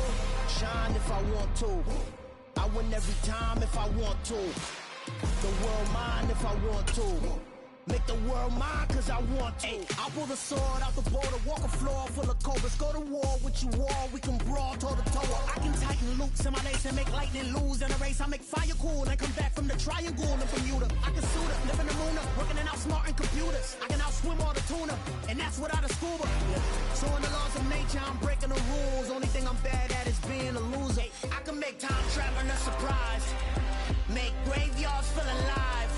Speaker 7: Shine if I want to. I win every time if I want to. The world mine if I want to. Make the world mine cause I want to. I'll pull the sword out the border, walk a floor full of cobras. Go to war with you all, we can brawl toe to toe. I can tighten loops in my lace and make lightning lose in a race. I make fire cool and come back from the triangle in Bermuda. I can suit up, live in the moon, working and outsmarting computers. I can outswim all the tuna, and that's without a scuba. So in the laws of nature, I'm breaking the rules. Only thing I'm bad at is being a loser. I can make time traveling a surprise. Make graveyards feel alive.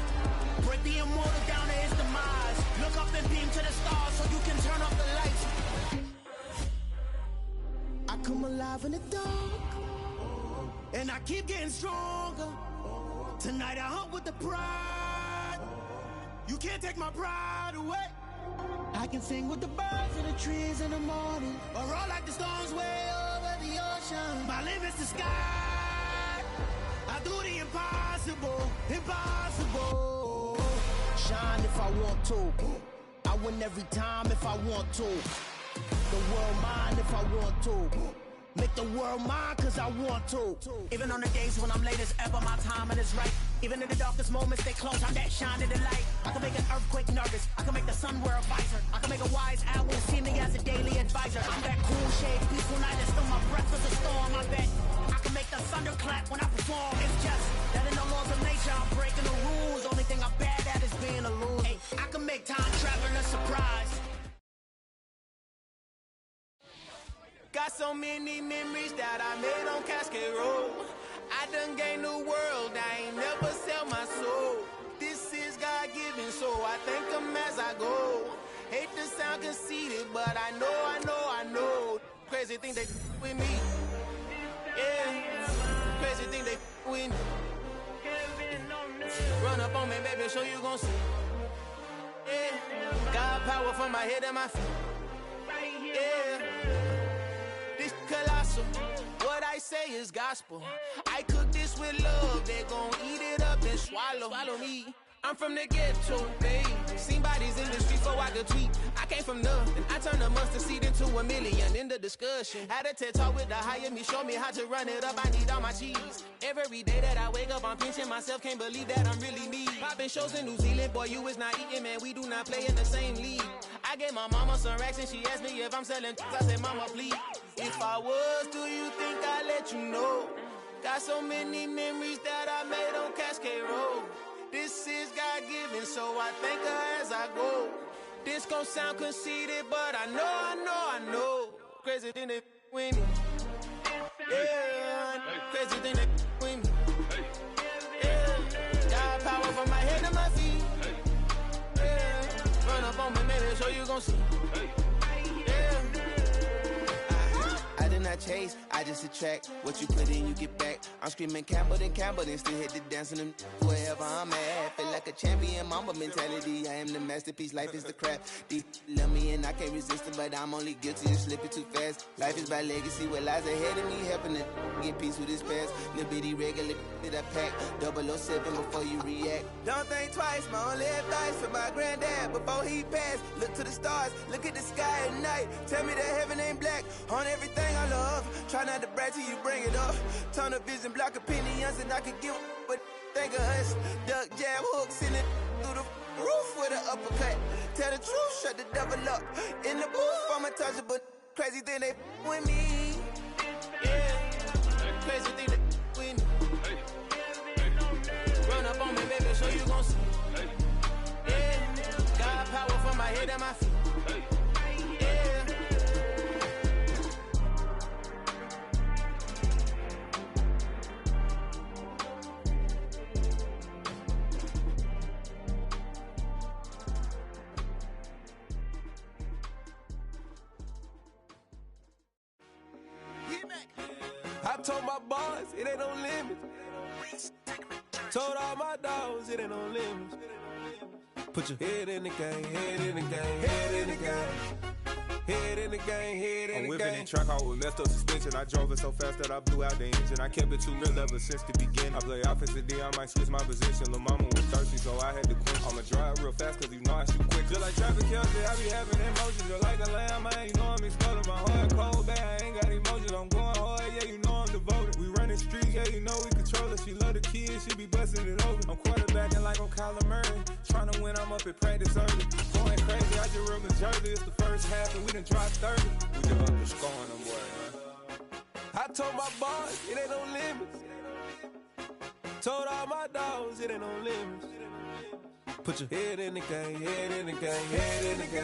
Speaker 7: Break the immortal down to his demise. Look up and beam to the stars so you can turn off the lights. I come alive in the dark, and I keep getting stronger. Tonight I hunt with the pride. You can't take my pride away. I can sing with the birds in the trees in the morning, or roll like the storms way over the ocean. My limit's the sky. I do the impossible, impossible. Shine if I want to. I win every time if I want to. The world mine if I want to. Make the world mine cause I want to. Even on the days when I'm late as ever, my timing is right. Even in the darkest moments, they close, I'm that shine in the light. I can make an earthquake nervous, I can make the sun wear a visor. I can make a wise owl see me as a daily advisor. I'm that cool shade, peaceful night, and still my breath is a storm, I bet. I can make the thunder clap when I perform. It's just that in the laws of nature, I'm breaking the rules. Only thing I'm bad at is being a loser. Hey, I can make time traveling a surprise. Got so many memories that I made on Cascade Road. I done gained the world, I ain't never sell my soul. This is God-given, so I thank him as I go. Hate to sound conceited, but I know. Crazy thing they with me. Yeah, crazy thing they with me. Run up on me, baby, so you gon' see. Yeah, God power from my head and my feet. Yeah. This colossal, what I say is gospel. I cook this with love, they gon' eat it up and swallow me. I'm from the ghetto, babe. Seen bodies in the street so I could tweet. I came from nothing, I turned a mustard seed into a million in the discussion. Had a TED talk with the higher me, show me how to run it up, I need all my cheese. Every day that I wake up, I'm pinching myself, can't believe that I'm really me. Popping shows in New Zealand, boy, you is not eating, man, we do not play in the same league. I gave my mama some racks and she asked me if I'm selling, I said, mama, please. If I was, do you think I'd let you know? Got so many memories that I made on Cascade Road. This is God-given, so I thank her as I go. This gon' sound conceited, but I know. Crazy thing they with me. Yeah, crazy thing they with me. Yeah, got power from my head to my feet. Yeah, run up on me, maybe, so you gon' see. Yeah. I did not chase, I just attract. What you put in, you get back. I'm screaming Campbell, then still hit the dance and wherever I'm at. Feel like a champion, mamba mentality. I am the masterpiece, life is the crap. Deep love me and I can't resist it, but I'm only guilty of slipping too fast. Life is by legacy, what lies ahead of me, helping to get peace with his past. Little bitty regular that I pack, 007 before you react. Don't think twice, my only advice for my granddad before he passed. Look to the stars, look at the sky at night. Tell me that heaven ain't black on everything I love. Try not to brag till you bring it up. Tunnel vision, block opinions, and I could give but think of us. Duck jab hooks in it through the roof with an uppercut. Tell the truth, shut the devil up. In the booth, I'm untouchable. Crazy thing they with me. Yeah, crazy thing they with me. Run up on me, baby, so you gon' see. Yeah, God power from my head and my feet. Yeah.
Speaker 8: I told my boys, it ain't no limits. Told all my dogs, it ain't no limits. Put your head in the game, head in the game, head in the game. Head in the game, head in the game.
Speaker 9: I'm whipping the track out with messed up suspension. I drove it so fast that I blew out the engine. I kept it too real ever since the beginning. I play offensive D, I might switch my position. Lil' mama was thirsty, so I had to quit. I'ma drive real fast, cause you know I shoot quick. Just like traffic Kelsey, I be having emotions. Just like a lamb, I ain't know I'm exploding. My heart cold, bad, I ain't got emotions. I'm going hard, yeah, you know I'm devoted. We running streets, yeah, you know we control it. She love the kids, she be busting it over. I'm quarterbacking like I'm Kyler Murray. Trying to win, I'm up at practice early. Going crazy, I just real Jersey. It's the first half and we done dropped 30. We just underscoring them, boy, man.
Speaker 8: I told my boys, it ain't no limits. Told all my dogs, it ain't no limits. Put your head in the game, head in the game, head in the game.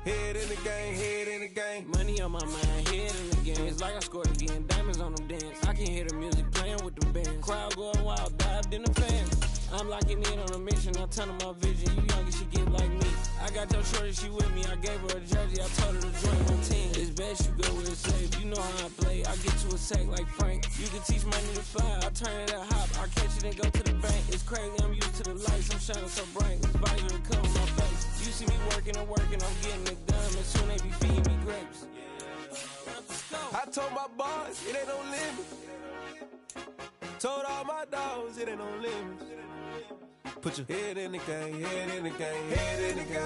Speaker 8: Head in the game, head in the game.
Speaker 6: Money on my mind, head in the game. It's like I scored again, diamonds on them dance. I can hear the music playing with them bands. Crowd going wild, dived in the fans. I'm locking in on a mission, I turn my vision. You young, she get like me. I got your shorty, she with me. I gave her a jersey, I told her to join my team. It's best you go where it's safe. You know how I play. I get to a sack like Frank. You can teach money to fly. I turn it at hop. I catch it and go to the bank. It's crazy, I'm used to the lights. I'm shining so bright. This visor will cover my face. You see me working, I'm getting it done. And soon they be feeding me grapes.
Speaker 8: I told my boys, it ain't no limits. Told all my dogs, it ain't no limits. Put your head in the game, head in the game, head in the game.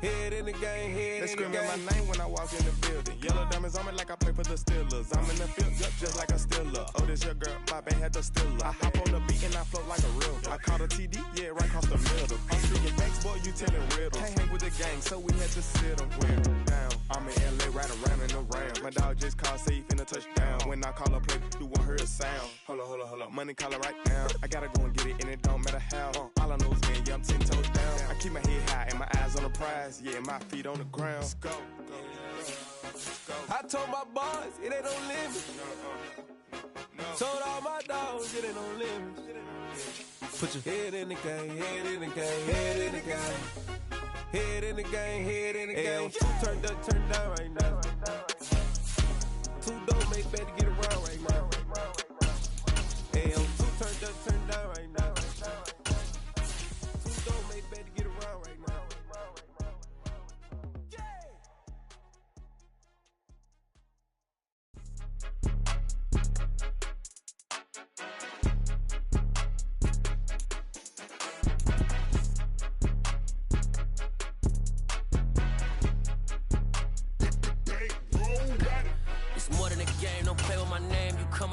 Speaker 8: Head in the game, head in the game.
Speaker 9: They screaming my name when I walk in the building. Yellow diamonds on me like I play for the Steelers. I'm in the field, just like a Steeler. Oh, this your girl, my band had the Steeler. I hop on the beat and I float like a real. I caught a TD, yeah, right across the middle. I'm speaking thanks, boy, you telling riddles. Can't hang with the gang, so we had to sit and wear down. I'm in LA, right around in the round. My dog just called, say he finna touch down. When I call a play, you won't hear a sound. Hold up, money caller right now. I gotta go and get it, and it don't matter how. All I know is, man, yeah, I'm 10 toes down. I keep my head high and my eyes on the prize. Yeah, my feet on the ground. Let's go.
Speaker 8: I told my boys, it ain't no limits. Told all my dogs, it ain't no limits. Put your head in the game, head in the game, head in the game. Head in the game, head in the game. Two turned up, turned down right now. Two dope make better get around right now. Hey, two turned up, turned down right now. Two dope make better get around right now.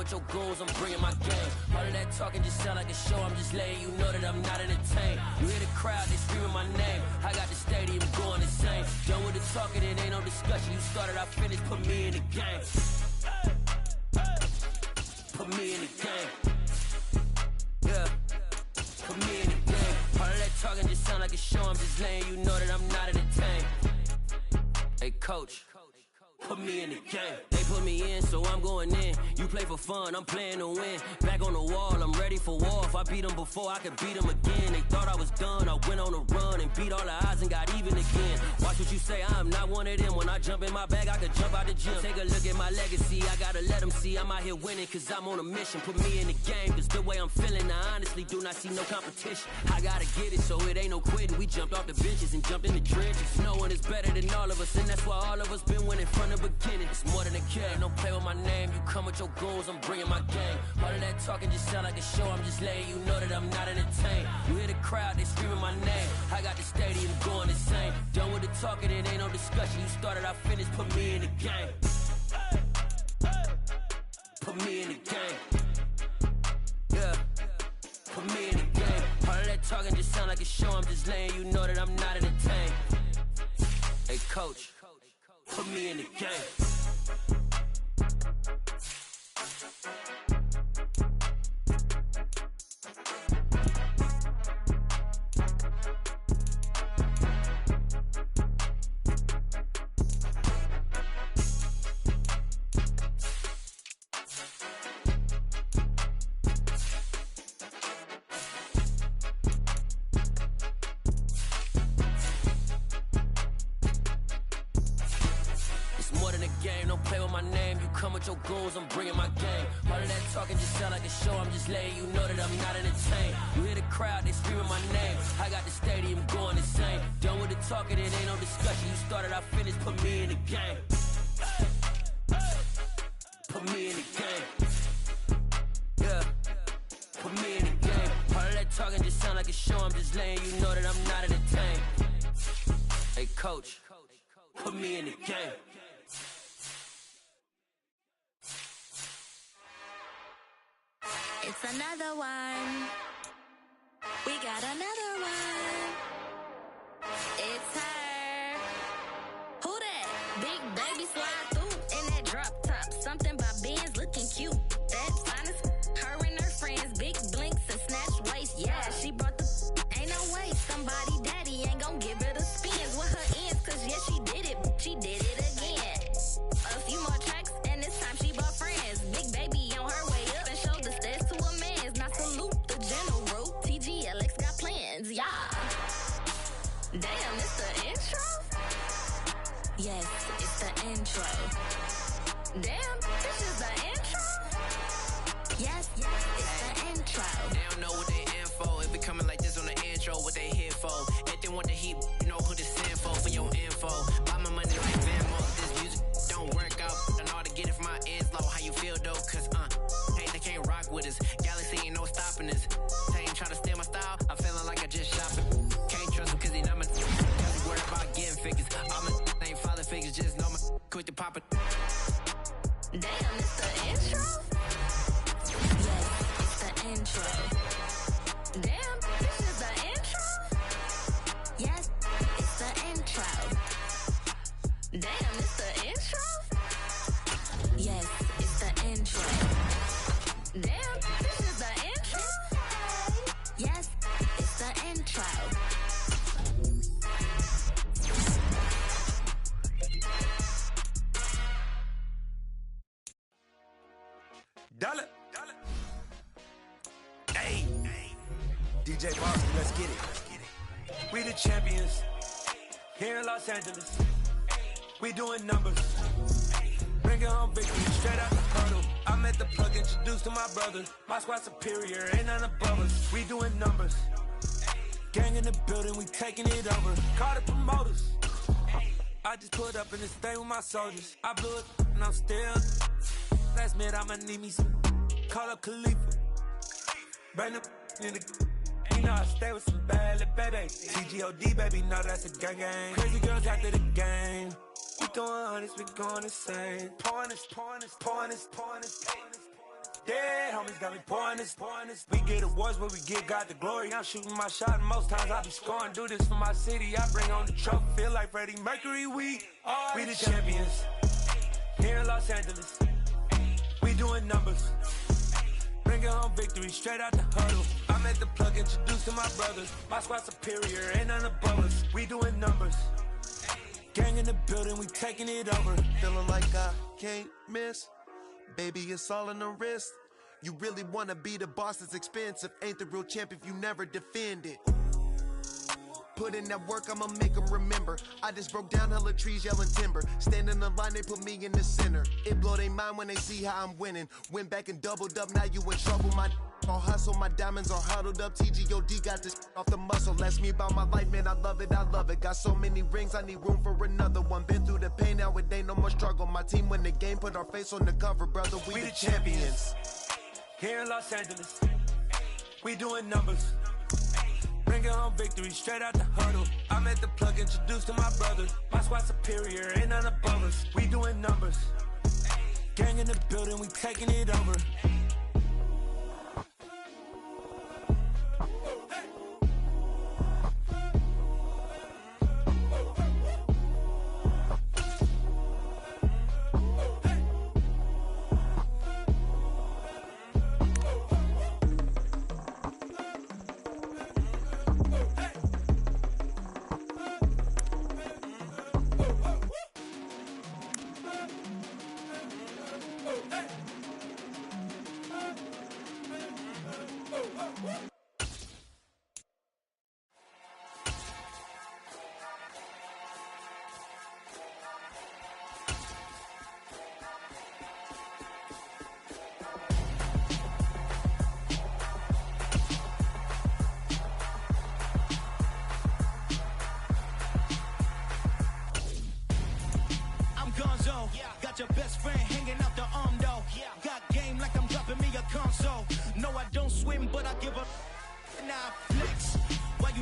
Speaker 10: Your goals, I'm bringing my game. All of that talking just sound like a show. I'm just letting you know that I'm not entertained. You hear the crowd, they screaming my name. I got the stadium going insane. Done with the talking, it ain't no discussion. You started, I finished, put me in the game. Put me in the game. Yeah. Put me in the game. All of that talking just sound like a show. I'm just letting you know that I'm not entertained. Hey, coach. Put me in the game. They put me in, so I'm going in. You play for fun, I'm playing to win. Back on the wall, I'm ready for war. If I beat them before, I could beat them again. They thought I was done, I went on a run and beat all the odds and got even again. Watch what you say, I'm not one of them. When I jump in my bag, I could jump out the gym. Take a look at my legacy, I gotta let them see I'm out here winning, cause I'm on a mission. Put me in the game, cause the way I'm feeling, I honestly do not see no competition. I gotta get it, so it ain't no quitting. We jumped off the benches and jumped in the trenches. No one is better than all of us, and that's why all of us been winning from the beginning. It's more than a game, don't play with my name. You come with your goals, I'm bringing my game. All of that talking just sound like a show. I'm just letting you know that I'm not entertained. You hear the crowd, they screaming my name. I got the stadium going insane. Done with the talking, it ain't no discussion. You started, I finished, put me in the game. Put me in the game. Yeah. Put me in the game. All of that talking just sound like a show. I'm just letting you know that I'm not entertained. Hey, coach. Put me in the game. game. Don't play with my name. You come with your goons, I'm bringing my game. All of that talking just sound like a show. I'm just letting you know that I'm not entertained. You hear the crowd, they screaming my name. I got the stadium going insane. Done with the talking, it ain't no discussion. You started, I finished, put me in the game. Put me in the game. Yeah. Put me in the game. All of that talking just sound like a show. I'm just letting you know that I'm not entertained. Hey, coach, put me in the game.
Speaker 11: It's another one. We got another one. It's her. Who that? Big baby slide through in that drop top. Something by Benz looking cute. That's honest. Her and her friends, big blinks and snatch waist. Yeah, she brought the. Ain't no way somebody daddy ain't gon' give her the spins with her ends. Cause yeah, she did it. She did it again. A few more tracks and this time she brought friends. Big baby on her way up and showed the stairs to a man's. Now salute the general. TGLX got plans, yeah. Damn, it's the intro? Yes, it's the intro. Damn, this is the intro? Yes, it's the intro.
Speaker 12: They don't know what they in for. It be coming like this on the intro, what they here for. If they want the heat, you know who to send for your info. Buy my money like Venmo. This music don't work out. I know how to get it from my ends low. How you feel though? Cause hey, they can't rock with us. Galaxy ain't no stopping us. They ain't trying to steal my style. I'm feeling like I just shopping. Can't trust them cause they not my worried about getting figures. All my ain't father figures. Just know my quick to pop it.
Speaker 11: Damn, it's the intro? Yes, it's the intro. Damn, this is the intro? Yes, it's the intro. Damn, it's the intro? Yes, it's the intro. Damn, this is the intro? Yes, it's the intro.
Speaker 8: Dollar. Hey. DJ Boston, let's get it. We the champions. Here in Los Angeles. We doing numbers. Bringing home victory straight out the hurdle. I'm at the plug, introduced to my brother. My squad superior, ain't none above us. We doing numbers. Gang in the building, we taking it over. Call the promoters. I just put up in this thing with my soldiers. I blew it and I'm still. Last minute I'ma need me some. Call up Khalifa. Bring them in the. You know I stay with some bad little baby. TGOD baby, know that's a gang gang. Crazy girls after the game. We going honest, we going insane. Pouring this. Dead homies got me pouring this. We get awards, but we give God the glory. I'm shooting my shot, and most times I be scoring. Do this for my city, I bring on the trophy. Feel like Freddie Mercury, we the champions. Here in Los Angeles, we doing numbers. Bringing home victory straight out the huddle. I'm at the plug, introduced to my brothers. My squad superior, ain't none above us. We doing numbers. Gang in the building, we taking it over.
Speaker 13: Feeling like I can't miss. Baby, it's all in the wrist. You really wanna be the boss, it's expensive. Ain't the real champ if you never defend it. Put in that work, I'ma make them remember. I just broke down hella trees, yelling timber. Stand in the line, they put me in the center. It blow their mind when they see how I'm winning. Went back and doubled up, now you in trouble. My all hustle, my diamonds are huddled up. TGOD got this off the muscle. Ask me about my life, man, I love it. Got so many rings, I need room for another one. Been through the pain, now it ain't no more struggle. My team win the game, put our face on the cover, brother. We the champions.
Speaker 8: Here in Los Angeles, we doing numbers. Bringing home victory straight out the huddle. I'm at the plug, introduced to my brothers. My squad superior, ain't none above us. We doing numbers. Gang in the building, we taking it over.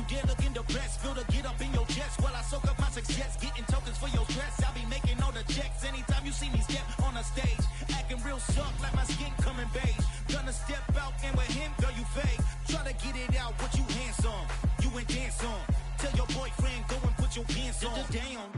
Speaker 7: there looking depressed. Feel to get up in your chest while I soak up my success. Getting tokens for your stress. I'll be making all the checks anytime you see me step on a stage. Acting real soft like my skin coming beige. Gonna step out and with him, girl, you fake. Try to get it out, but you handsome. You ain't dance on. Tell your boyfriend, go and put your pants on. Down.